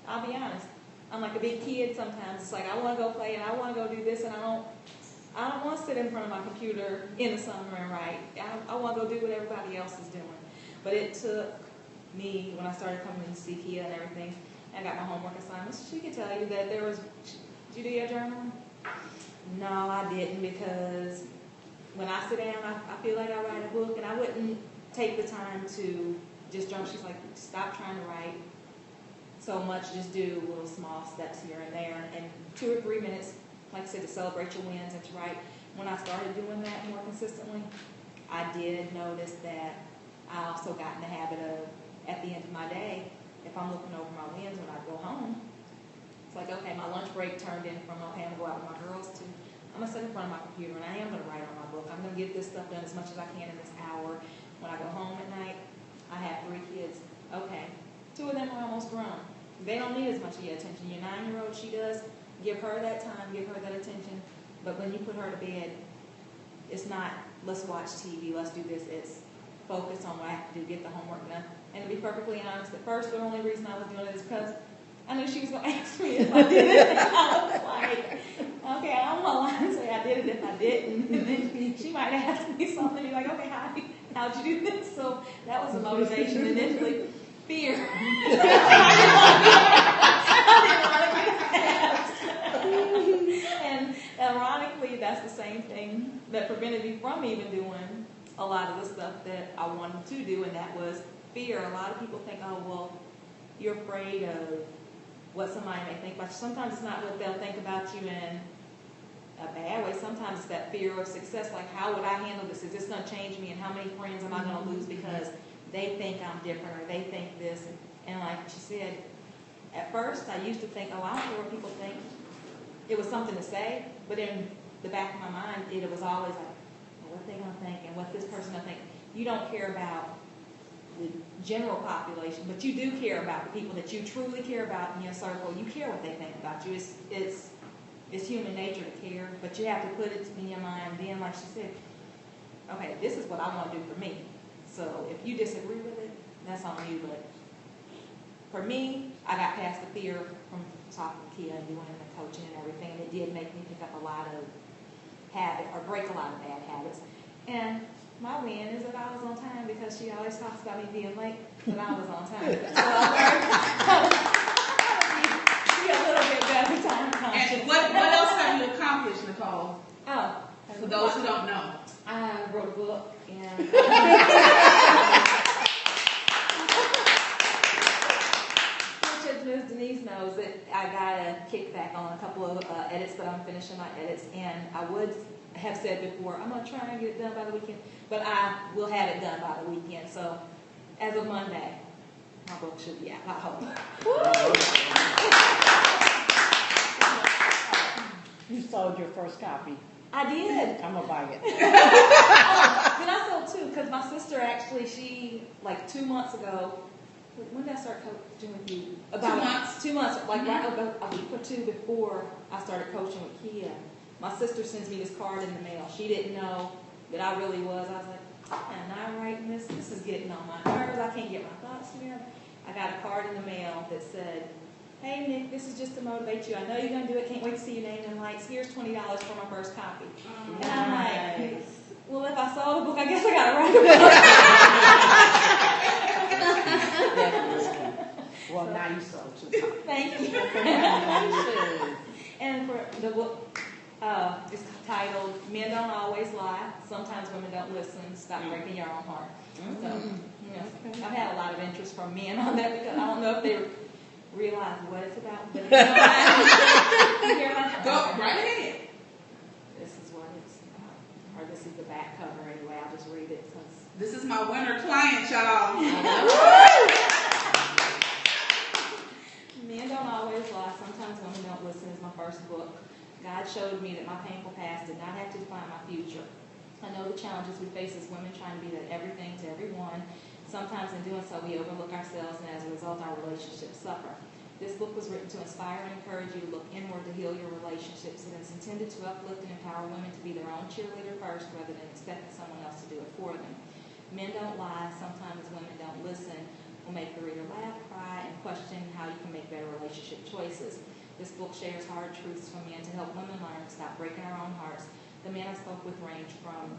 I'll be honest, I'm like a big kid sometimes. It's like I want to go play and I want to go do this, and I don't want to sit in front of my computer in the summer and write. I want to go do what everybody else is doing. But it took me, when I started coming to see Keya and everything, I got my homework assignments. She could tell you that there was, did you do your journaling? No, I didn't, because when I sit down, I feel like I write a book, and I wouldn't take the time to just journal. She's like, stop trying to write so much, just do little small steps here and there, and 2 or 3 minutes, like I said, to celebrate your wins and to write. When I started doing that more consistently, I did notice that I also got in the habit of, at the end of my day, if I'm looking over my wins when I go home, it's like, okay, my lunch break turned in from, okay, I'm going to go out with my girls to, I'm going to sit in front of my computer and I am going to write on my book. I'm going to get this stuff done as much as I can in this hour. When I go home at night, I have 3 kids. Okay, 2 of them are almost grown. They don't need as much of your attention. Your 9-year-old, she does. Give her that time, give her that attention. But when you put her to bed, it's not, let's watch TV, let's do this. It's focus on what I have to do, get the homework done. And to be perfectly honest, at first, the only reason I was doing it is because I knew she was going to ask me if I did it. And I was like, okay, I don't want to lie and say I did it if I didn't. And then she might ask me something and be like, okay, how'd you do this? So that was the motivation initially. Fear. And ironically, that's the same thing that prevented me from even doing a lot of the stuff that I wanted to do, and that was fear. A lot of people think, oh, well, you're afraid of what somebody may think about you. Sometimes it's not what they'll think about you in a bad way. Sometimes it's that fear of success, like, how would I handle this? Is this going to change me? And how many friends am I going to lose because they think I'm different or they think this? And like she said, at first I used to think, oh, I don't care what people think. It was something to say, but in the back of my mind, it was always like, well, what they going to think and what this person going to think. You don't care about the general population, but you do care about the people that you truly care about in your circle. You care what they think about you. It's human nature to care, but you have to put it in your mind. Then, like she said, okay, this is what I want to do for me. So if you disagree with it, that's on you. But for me, I got past the fear from talking to Keya and doing the coaching and everything, and it did make me pick up a lot of break a lot of bad habits. And my win is that I was on time, because she always talks about me being late, but I was on time. So I learned how to be a little bit better time conscious. And what else have you accomplished, Nicole? Oh, For those who don't know. I wrote a book, and which, as Ms. Denise knows, that I got a kickback on a couple of edits, but I'm finishing my edits, and I would have said before, I'm going to try and get it done by the weekend, but I will have it done by the weekend. So as of Monday, my book should be out, I hope. You sold your first copy. I did. I'm going to buy it. Then I sold 2, because my sister actually, she, like 2 months ago, when did I start coaching with you? About 2 months. 2 months, like right about a week or 2 before I started coaching with Keya. My sister sends me this card in the mail. She didn't know that I really was. I was like, I'm not writing this. This is getting on my nerves. I can't get my thoughts together. I got a card in the mail that said, hey, Nick, this is just to motivate you. I know you're going to do it. Can't wait to see your name in lights. Here's $20 for my first copy. And I'm like, well, if I sold a book, I guess I got to write a book. Well, now you sold 2. Thank you. And for the book, it's titled Men Don't Always Lie. Sometimes Women Don't Listen. Stop breaking your own heart. So, yes, I've had a lot of interest from men on that, because I don't know if they're realize what it's about. But if you don't mind, you hear about Go right ahead. This is what it's about. Or this is the back cover anyway. I'll just read it because This is my winner client, y'all. men don't always lie. Sometimes women don't listen is my first book. God showed me that my painful past did not have to define my future. I know the challenges we face as women trying to be that everything to everyone. Sometimes in doing so, we overlook ourselves, and as a result, our relationships suffer. This book was written to inspire and encourage you to look inward to heal your relationships. It is intended to uplift and empower women to be their own cheerleader first rather than expecting someone else to do it for them. Men don't lie. Sometimes women don't listen. Will make the reader laugh, cry, and question how you can make better relationship choices. This book shares hard truths from men to help women learn to stop breaking our own hearts. The men I spoke with range from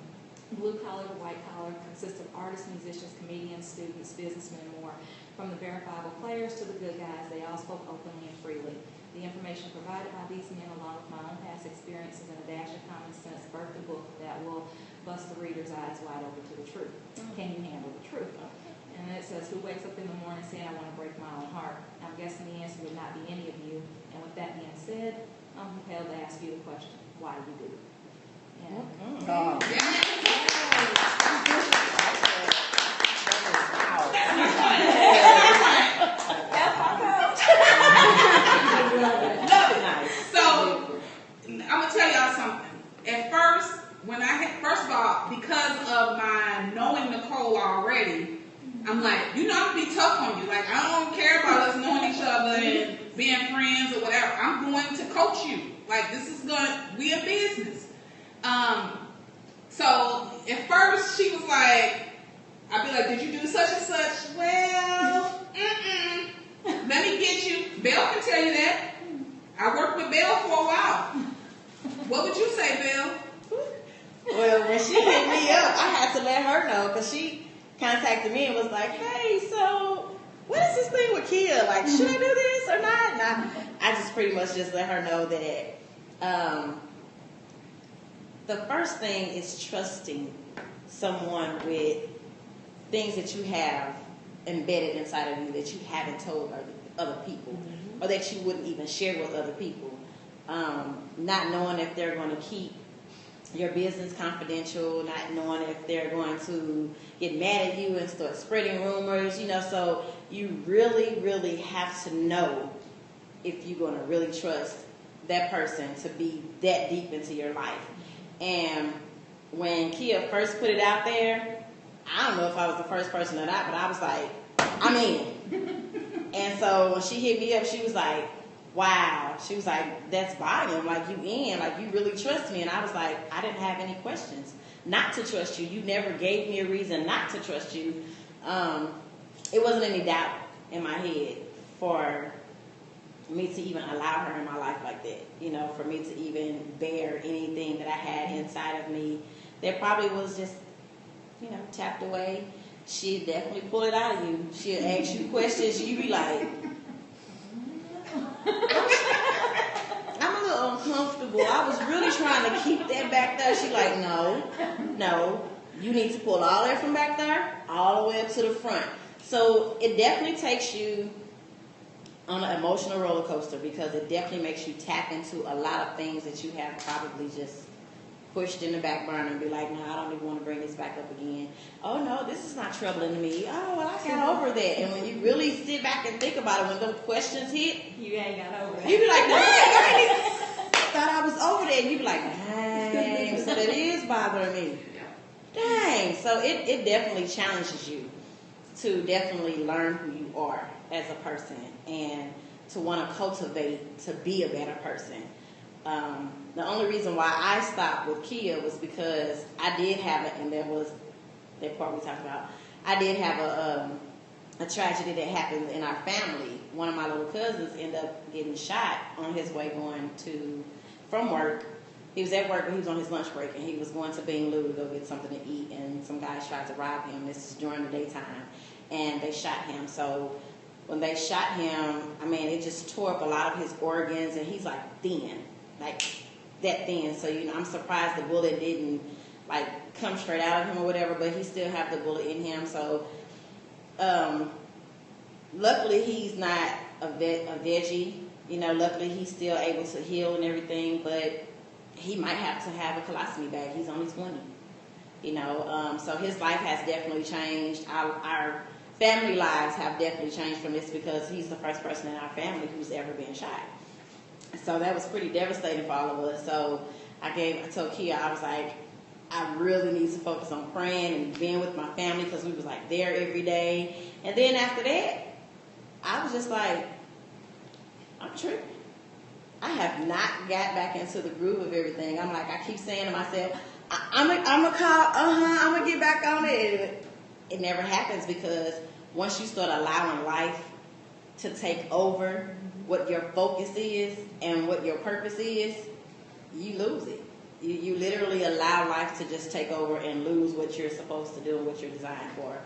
blue collar to white collar, consist of artists, musicians, comedians, students, businessmen, and more. From the verifiable players to the good guys, they all spoke openly and freely. The information provided by these men, along with my own past experiences and a dash of common sense, birthed a book that will bust the reader's eyes wide open to the truth. Can you handle the truth? And then it says, who wakes up in the morning saying, I want to break my own heart? I'm guessing the answer would not be any of you. And with that being said, I'm compelled to ask you the question, why do you do it? So I'm gonna tell y'all something. At first, first of all, because of my knowing Nicole already, I'm like, I'm gonna be tough on you. Like, I don't care about us knowing each other and being friends or whatever. I'm going to coach you. Like, we a business. So at first she was like, I'd be like, did you do such and such? Well, let me get you. Belle can tell you that. I worked with Belle for a while. What would you say, Belle? Well, when she hit me up, I had to let her know because she contacted me and was like, hey, so what is this thing with Keya? Like, should I do this or not? And I just pretty much just let her know that the first thing is trusting someone with things that you have embedded inside of you that you haven't told other people, or that you wouldn't even share with other people. Not knowing if they're going to keep your business confidential, not knowing if they're going to get mad at you and start spreading rumors, so you really, really have to know if you're going to really trust that person to be that deep into your life. And when Keya first put it out there, I don't know if I was the first person or not, but I was like, I'm in. And so when she hit me up, she was like, wow. She was like, that's volume. Like, you in. Like, you really trust me. And I was like, I didn't have any questions not to trust you. You never gave me a reason not to trust you. It wasn't any doubt in my head for me to even allow her in my life like that. For me to even bear anything that I had inside of me that probably was just, tapped away. She'd definitely pull it out of you. She'd ask you questions. You'd be like, I'm a little uncomfortable. I was really trying to keep that back there. She's like, no. You need to pull all that from back there all the way up to the front. So it definitely takes you on an emotional roller coaster because it definitely makes you tap into a lot of things that you have probably just pushed in the back burner and be like, no, I don't even want to bring this back up again. Oh, no, this is not troubling me. Oh, well, I got over that. And when you really sit back and think about it, when those questions hit, you ain't got over that. You be like, I thought I was over that. And you be like, dang, so that is bothering me. Dang. So it definitely challenges you to definitely learn who you are as a person and to want to cultivate to be a better person. The only reason why I stopped with Keya was because I did have it, and that was that part we talked about. I did have a tragedy that happened in our family. One of my little cousins ended up getting shot on his way from work. He was at work, but he was on his lunch break, and he was going to Bing Lou to go get something to eat, and some guys tried to rob him. This is during the daytime, and they shot him. So when they shot him, it just tore up a lot of his organs, and he's like thin, like that thin. So I'm surprised the bullet didn't come straight out of him or whatever, but he still have the bullet in him. So luckily he's not a veggie. You know, luckily he's still able to heal and everything, but he might have to have a colostomy bag. He's only 20. You know, so his life has definitely changed. Our family lives have definitely changed from this because he's the first person in our family who's ever been shot. So that was pretty devastating for all of us. So I told Keya, I was like, I really need to focus on praying and being with my family because we was like there every day. And then after that, I was just like, I'm tripping. I have not got back into the groove of everything. I'm like, I keep saying to myself, I'm gonna call, I'm gonna get back on it. It never happens because once you start allowing life to take over what your focus is and what your purpose is, you lose it. You literally allow life to just take over and lose what you're supposed to do and what you're designed for.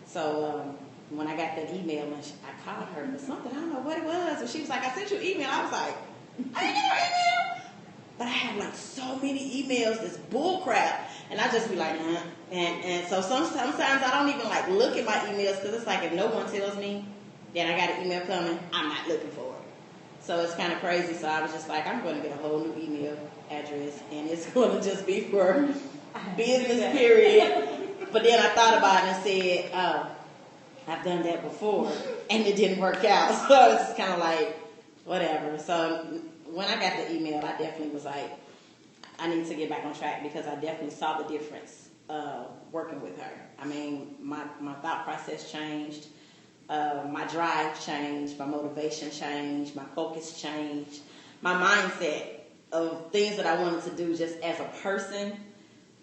So when I got that email, and I called her for something, I don't know what it was, and she was like, I sent you an email. I was like, I didn't get no email. But I have like so many emails, this bull crap, and I just be like, and so sometimes I don't even like look at my emails because it's like if no one tells me that I got an email coming, I'm not looking for it. So it's kind of crazy. So I was just like, I'm going to get a whole new email address, and it's going to just be for business period. But then I thought about it and said, oh, I've done that before, and it didn't work out. So it's kind of like, whatever. So when I got the email, I definitely was like, I need to get back on track because I definitely saw the difference working with her. I mean, my thought process changed. My drive changed, my motivation changed, my focus changed, my mindset of things that I wanted to do just as a person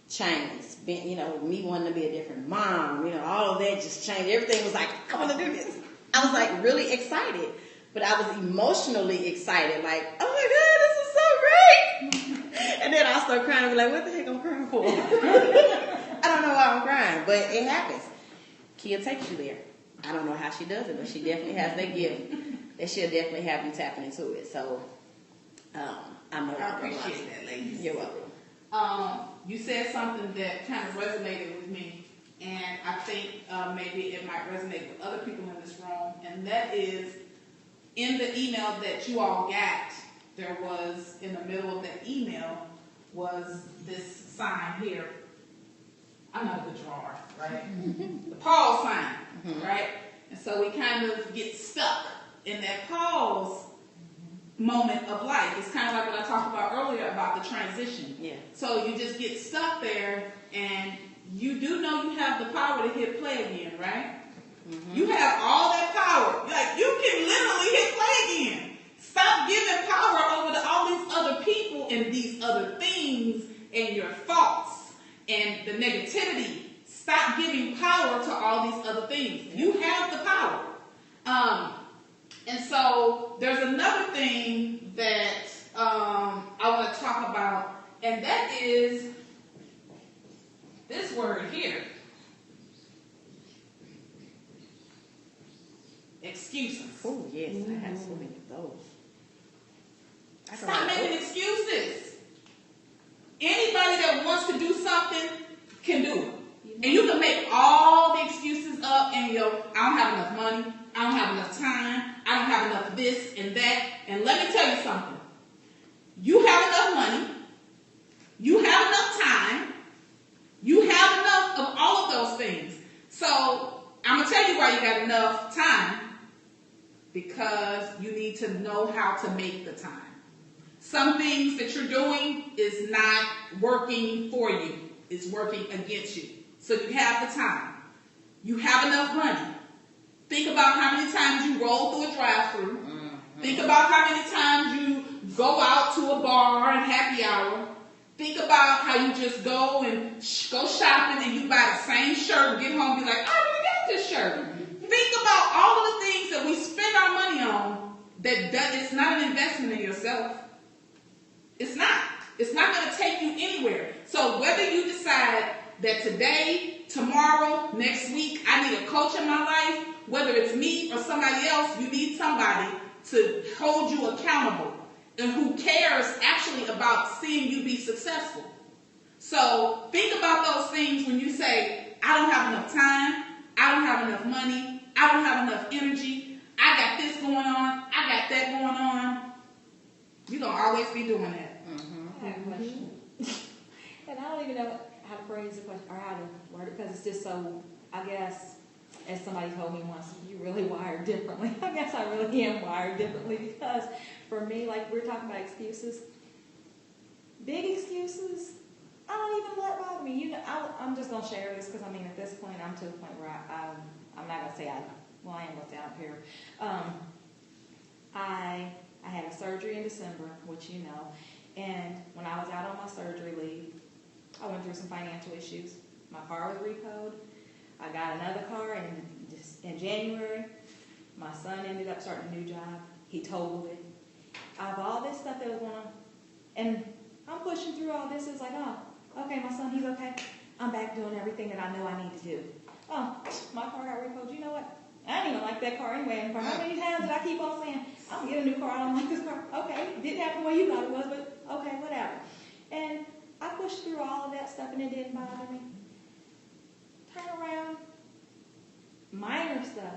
changed. You know, me wanting to be a different mom, you know, all of that just changed. Everything was like, I want to do this. I was like really excited, but I was emotionally excited, like, oh my God, this is so great. And then I start crying and be like, what the heck I'm crying for? I don't know why I'm crying, but it happens. Keya takes you there. I don't know how she does it, but she definitely has that gift that she'll definitely have you tapping into it. So, I appreciate that, ladies. You're welcome. You said something that kind of resonated with me, and I think maybe it might resonate with other people in this room, and that is in the email that you all got, there was, in the middle of that email, was this sign here. I'm not a good drawer, right? The pause sign, right? And so we kind of get stuck in that pause moment of life. It's kind of like what I talked about earlier about the transition. Yeah. So you just get stuck there, and you do know you have the power to hit play again, right? You have all that power. Like, you can literally hit play again. Stop giving power over to all these other people and these other things and your thoughts and the negativity. Stop giving power to all these other things. You have the power. And so there's another thing that I want to talk about, and that is this word here. Excuses. Oh, yes, I have so many of those. Stop making excuses. Anybody that wants to do something can do it. And you can make all the excuses up and I don't have enough money, I don't have enough time, I don't have enough this and that. And let me tell you something. You have enough money, you have enough time, you have enough of all of those things. So I'm going to tell you why you got enough time. Because you need to know how to make the time. Some things that you're doing is not working for you. It's working against you. So you have the time. You have enough money. Think about how many times you roll through a drive-thru. Think about how many times you go out to a bar and happy hour. Think about how you just go and go shopping and you buy the same shirt and get home and be like, I already got this shirt. Think about all of the things that we spend our money on that it's not an investment in yourself. It's not. It's not going to take you anywhere. So whether you decide that today, tomorrow, next week, I need a coach in my life, whether it's me or somebody else, you need somebody to hold you accountable and who cares actually about seeing you be successful. So think about those things when you say, I don't have enough time, I don't have enough money, I don't have enough energy, I got this going on, got that going on, you're going to always be doing that. I have a question. And I don't even know how to phrase the question or how to word it because it's just so, I guess, as somebody told me once, you really wired differently. I guess I really am wired differently because for me, like we're talking about excuses, big excuses, I don't even let bother me. You know, I'm just going to share this because, I mean, at this point, I'm to the point where I'm not going to say I am going to say I don't care. I had a surgery in December, which you know, and when I was out on my surgery leave, I went through some financial issues. My car was repoed. I got another car in January. My son ended up starting a new job. He totaled it. Out of all this stuff that was going on, and I'm pushing through all this. It's like, oh, okay, my son, he's okay. I'm back doing everything that I know I need to do. Oh, my car got repoed. You know what? I didn't even like that car anyway. And for how many times did I keep on saying, I'm going to get a new car. I don't like this car. Okay, didn't happen the way you thought it was, but okay, whatever. And I pushed through all of that stuff, and it didn't bother me. Turn around, minor stuff,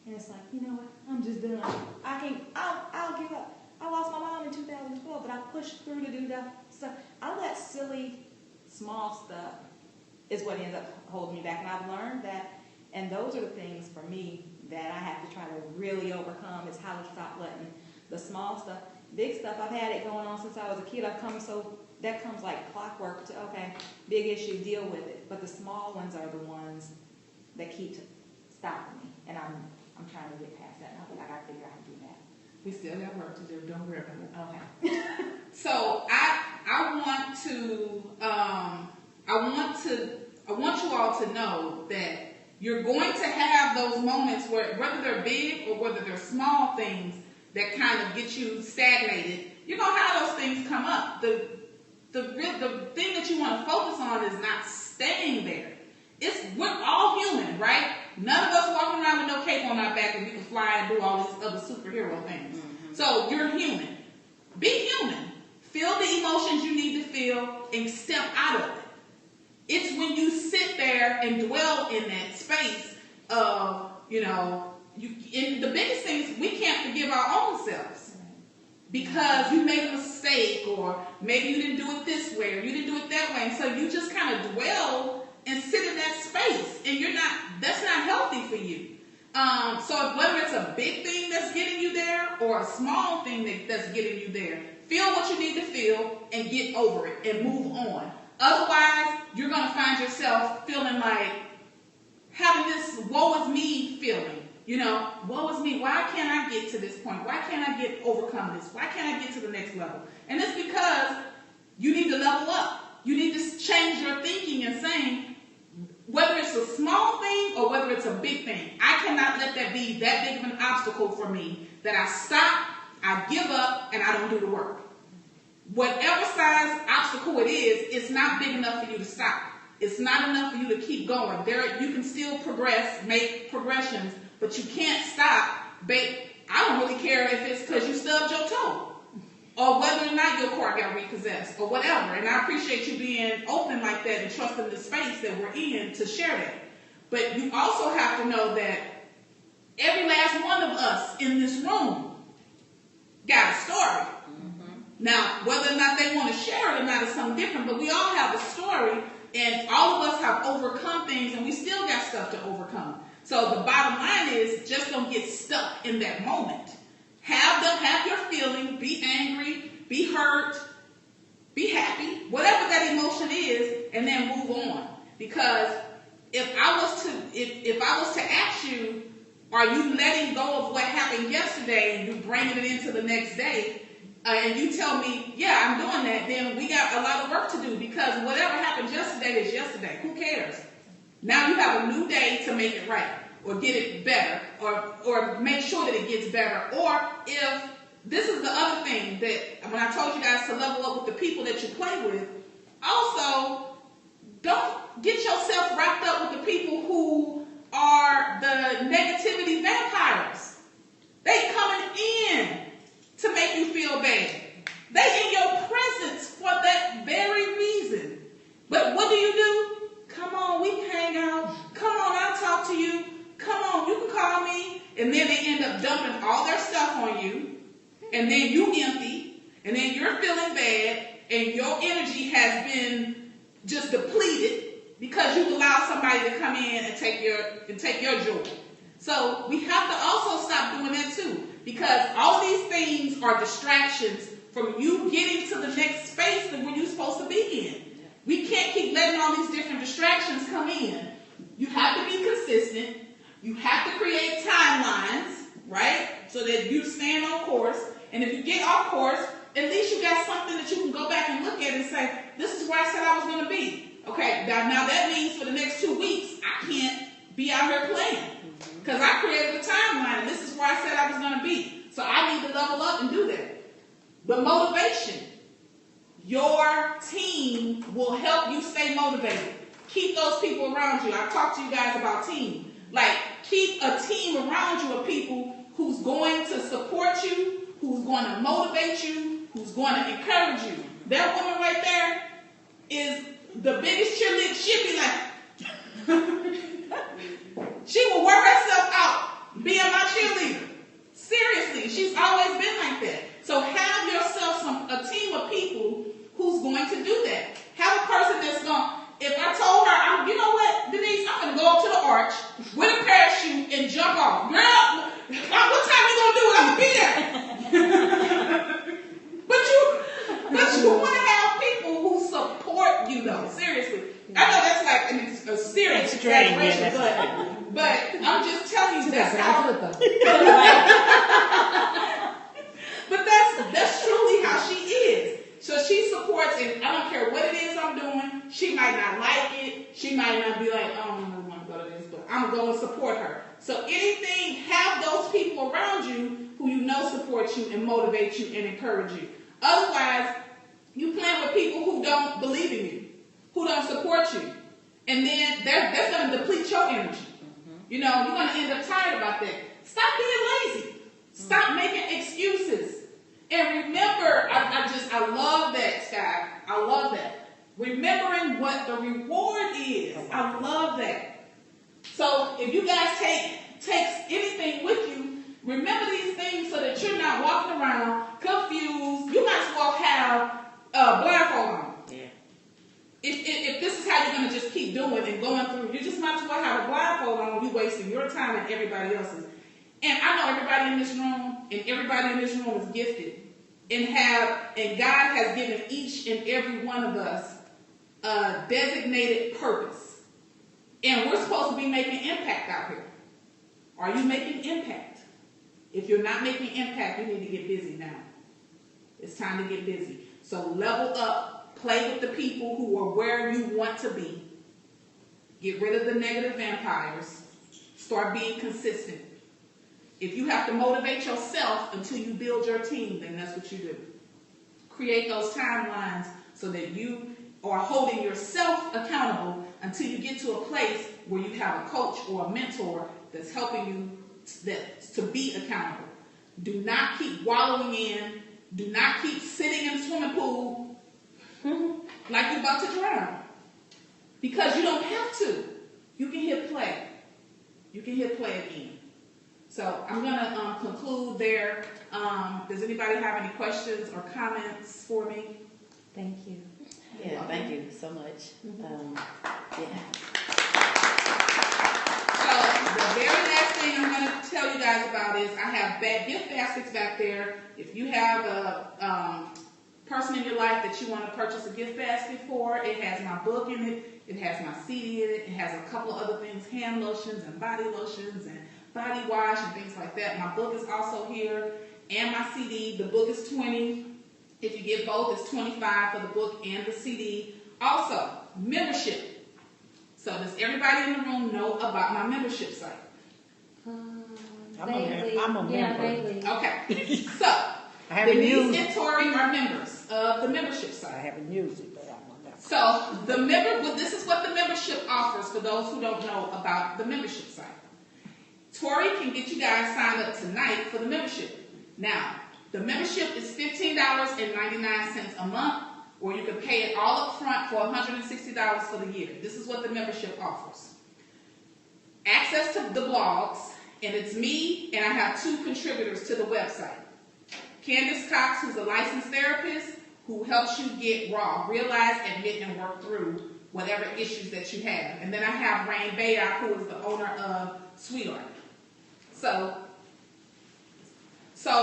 and it's like, you know what? I'm just done. I'll give up. I lost my mom in 2012, but I pushed through to do that stuff. I let silly, small stuff is what ends up holding me back, and I've learned that. And those are the things for me that I have to try to really overcome is how to stop letting the small stuff, big stuff. I've had it going on since I was a kid. That comes like clockwork to, okay, big issue, deal with it. But the small ones are the ones that keep stopping me. And I'm trying to get past that. I got to figure out how to do that. We still got work to do. Don't worry about it. Okay. So I want you all to know that you're going to have those moments where, whether they're big or whether they're small things that kind of get you stagnated, you're going to have those things come up. The thing that you want to focus on is not staying there. We're all human, right? None of us walking around with no cape on our back and we can fly and do all these other superhero things. Mm-hmm. So you're human. Be human. Feel the emotions you need to feel and step out of it. It's when you sit there and dwell in that space of, and the biggest thing is we can't forgive our own selves because you made a mistake or maybe you didn't do it this way or you didn't do it that way. And so you just kind of dwell and sit in that space and that's not healthy for you. So whether it's a big thing that's getting you there or a small thing that's getting you there, feel what you need to feel and get over it and move on. Otherwise, you're going to find yourself feeling like having this woe is me feeling. Woe is me. Why can't I get to this point? Why can't I overcome this? Why can't I get to the next level? And it's because you need to level up. You need to change your thinking and saying, whether it's a small thing or whether it's a big thing, I cannot let that be that big of an obstacle for me that I stop, I give up, and I don't do the work. Whatever size obstacle it is, it's not big enough for you to stop. It's not enough for you to keep going. You can still progress, make progressions, but you can't stop. I don't really care if it's because you stubbed your toe or whether or not your car got repossessed or whatever. And I appreciate you being open like that and trusting the space that we're in to share that. But you also have to know that every last one of us in this room got a story. Now, whether or not they want to share it or not is something different, but we all have a story, and all of us have overcome things, and we still got stuff to overcome. So the bottom line is, just don't get stuck in that moment. Have your feeling, be angry, be hurt, be happy, whatever that emotion is, and then move on. Because if I was to ask you, are you letting go of what happened yesterday and you bringing it into the next day? And you tell me, yeah, I'm doing that, then we got a lot of work to do because whatever happened yesterday is yesterday. Who cares? Now you have a new day to make it right or get it better or make sure that it gets better. Or if this is the other thing that when I told you guys to level up with the people that you play with, also don't get yourself wrapped up with the people who are the negativity vampires. They coming in to make you feel bad. They in your presence for that very reason. But what do? Come on, we can hang out. Come on, I'll talk to you. Come on, you can call me. And then they end up dumping all their stuff on you. and then you empty, and then you're feeling bad, and your energy has been just depleted because you allowed somebody to come in and take your joy. So we have to also stop doing that too, because all these things are distractions from you getting to the next space that where you're supposed to be in. We can't keep letting all these different distractions come in. You have to be consistent. You have to create timelines, right? So that you stand on course. And if you get off course, at least you got something that you can go back and look at and say, this is where I said I was going to be. Okay, now that means for the next 2 weeks, I can't be out here playing. Because I created a timeline, and this is where I said I was going to be. So I need to level up and do that. The motivation. Your team will help you stay motivated. Keep those people around you. I've talked to you guys about team. Like, keep a team around you of people who's going to support you, who's going to motivate you, who's going to encourage you. That woman right there is the biggest cheerleader. She'll be like, she will work herself out being my cheerleader. Seriously, she's always been like that. So have yourself a team of people who's going to do that. Have a person that's going, if I told her, you know what, Denise, I'm going to go up to the arch with a parachute and jump off. Girl, what time you going to do it? I'm going to be there. but you want to have people who support you, though. Seriously. I know that's like a serious exaggeration, but I'm just telling you that's how. But that's truly how she is. So she supports, and I don't care what it is I'm doing. She might not like it. She might not be like, oh, I don't want to go to this, but I'm going to support her. So anything, have those people around you who you know support you and motivate you and encourage you. Otherwise, you playing with people who don't believe in you, who don't support you. And then that's going to deplete your energy. You know, you're going to end up tired about that. Stop being lazy. Stop making excuses. And remember, I love that, Sky. I love that. Remembering what the reward is. I love that. So if you guys take anything with you, remember these things so that you're not walking around confused. You might as well have a blindfold on. Yeah. If this is how you're going to just keep doing and going through, you just might as well have a blindfold on. You're wasting your time and everybody else's. And I know everybody in this room, and everybody in this room is gifted. And God has given each and every one of us a designated purpose. And we're supposed to be making impact out here. Are you making impact? If you're not making impact, you need to get busy now. It's time to get busy. So level up, play with the people who are where you want to be. Get rid of the negative vampires. Start being consistent. If you have to motivate yourself until you build your team, then that's what you do. Create those timelines so that you are holding yourself accountable until you get to a place where you have a coach or a mentor that's helping you to be accountable. Do not keep wallowing in. Do not keep sitting in the swimming pool like you're about to drown. Because you don't have to. You can hit play. You can hit play again. So I'm going to conclude there. Does anybody have any questions or comments for me? Thank you. Yeah, thank you so much. Yeah. So the very last thing I'm going to tell you guys about is I have gift baskets back there. If you have a person in your life that you want to purchase a gift basket for, it has my book in it. It has my CD in it. It has a couple of other things, hand lotions and body lotions and body wash and things like that. My book is also here and my CD. The book is $20. If you get both, it's $25 for the book and the CD. Also, membership. So does everybody in the room know about my membership site? I'm a member. Yeah, vaguely. Okay. So, Denise and Tori are members of the membership site. I haven't used it, but I'm a member. So, this is what the membership offers for those who don't know about the membership site. Tori can get you guys signed up tonight for the membership. Now, the membership is $15.99 a month, or you can pay it all up front for $160 for the year. This is what the membership offers. Access to the blogs, and it's me, and I have 2 contributors to the website. Candace Cox, who's a licensed therapist, who helps you get raw, realize, admit, and work through whatever issues that you have. And then I have Rain Baydock, who is the owner of Sweetheart. So those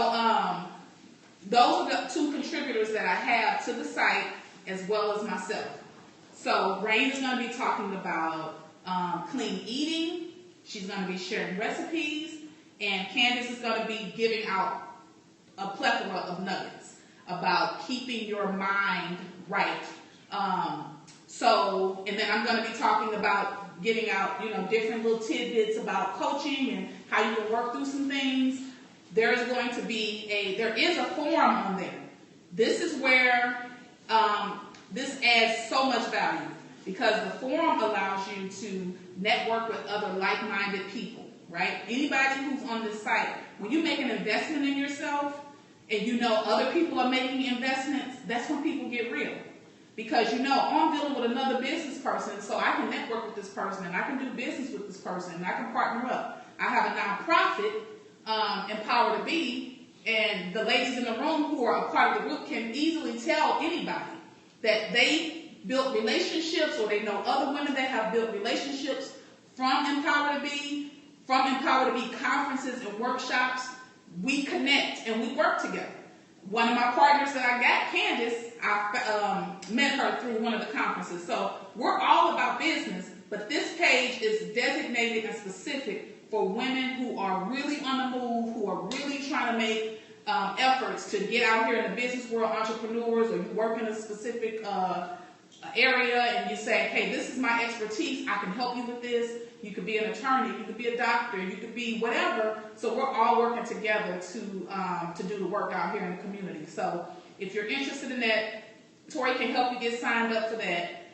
are the two contributors that I have to the site, as well as myself. So Rain is going to be talking about clean eating. She's going to be sharing recipes. And Candace is going to be giving out a plethora of nuggets about keeping your mind right. And then I'm going to be talking about giving out, different little tidbits about coaching and how you can work through some things. There is a forum on there. This is where this adds so much value, because the forum allows you to network with other like-minded people, right? Anybody who's on this site, when you make an investment in yourself and other people are making investments, that's when people get real. Because I'm dealing with another business person, so I can network with this person, and I can do business with this person, and I can partner up. I have a nonprofit, Empower to Be, and the ladies in the room who are a part of the group can easily tell anybody that they built relationships, or they know other women that have built relationships from Empower to Be conferences and workshops. We connect and we work together. One of my partners that I got, Candace, I met her through one of the conferences. So we're all about business, but this page is designated and specific for women who are really on the move, who are really trying to make efforts to get out here in the business world, entrepreneurs, or you work in a specific area and you say, hey, this is my expertise, I can help you with this. You could be an attorney, you could be a doctor, you could be whatever. So we're all working together to do the work out here in the community. So if you're interested in that, Tori can help you get signed up for that.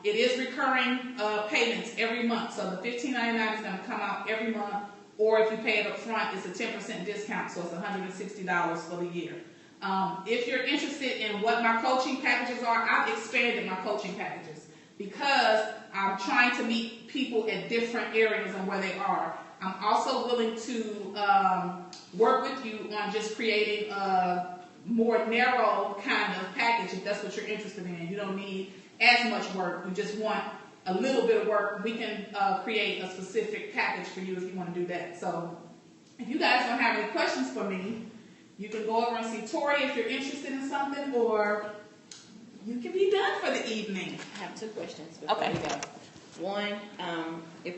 It is recurring payments every month. So the $15.99 is going to come out every month, or if you pay it up front, it's a 10% discount, so it's $160 for the year. If you're interested in what my coaching packages are, I've expanded my coaching packages because I'm trying to meet people at different areas and where they are. I'm also willing to work with you on just creating a more narrow kind of package if that's what you're interested in. You don't need as much work. You just want a little bit of work. We can create a specific package for you if you want to do that. So if you guys don't have any questions for me, you can go over and see Tori if you're interested in something, or you can be done for the evening. I have two questions before Okay. we go. One, if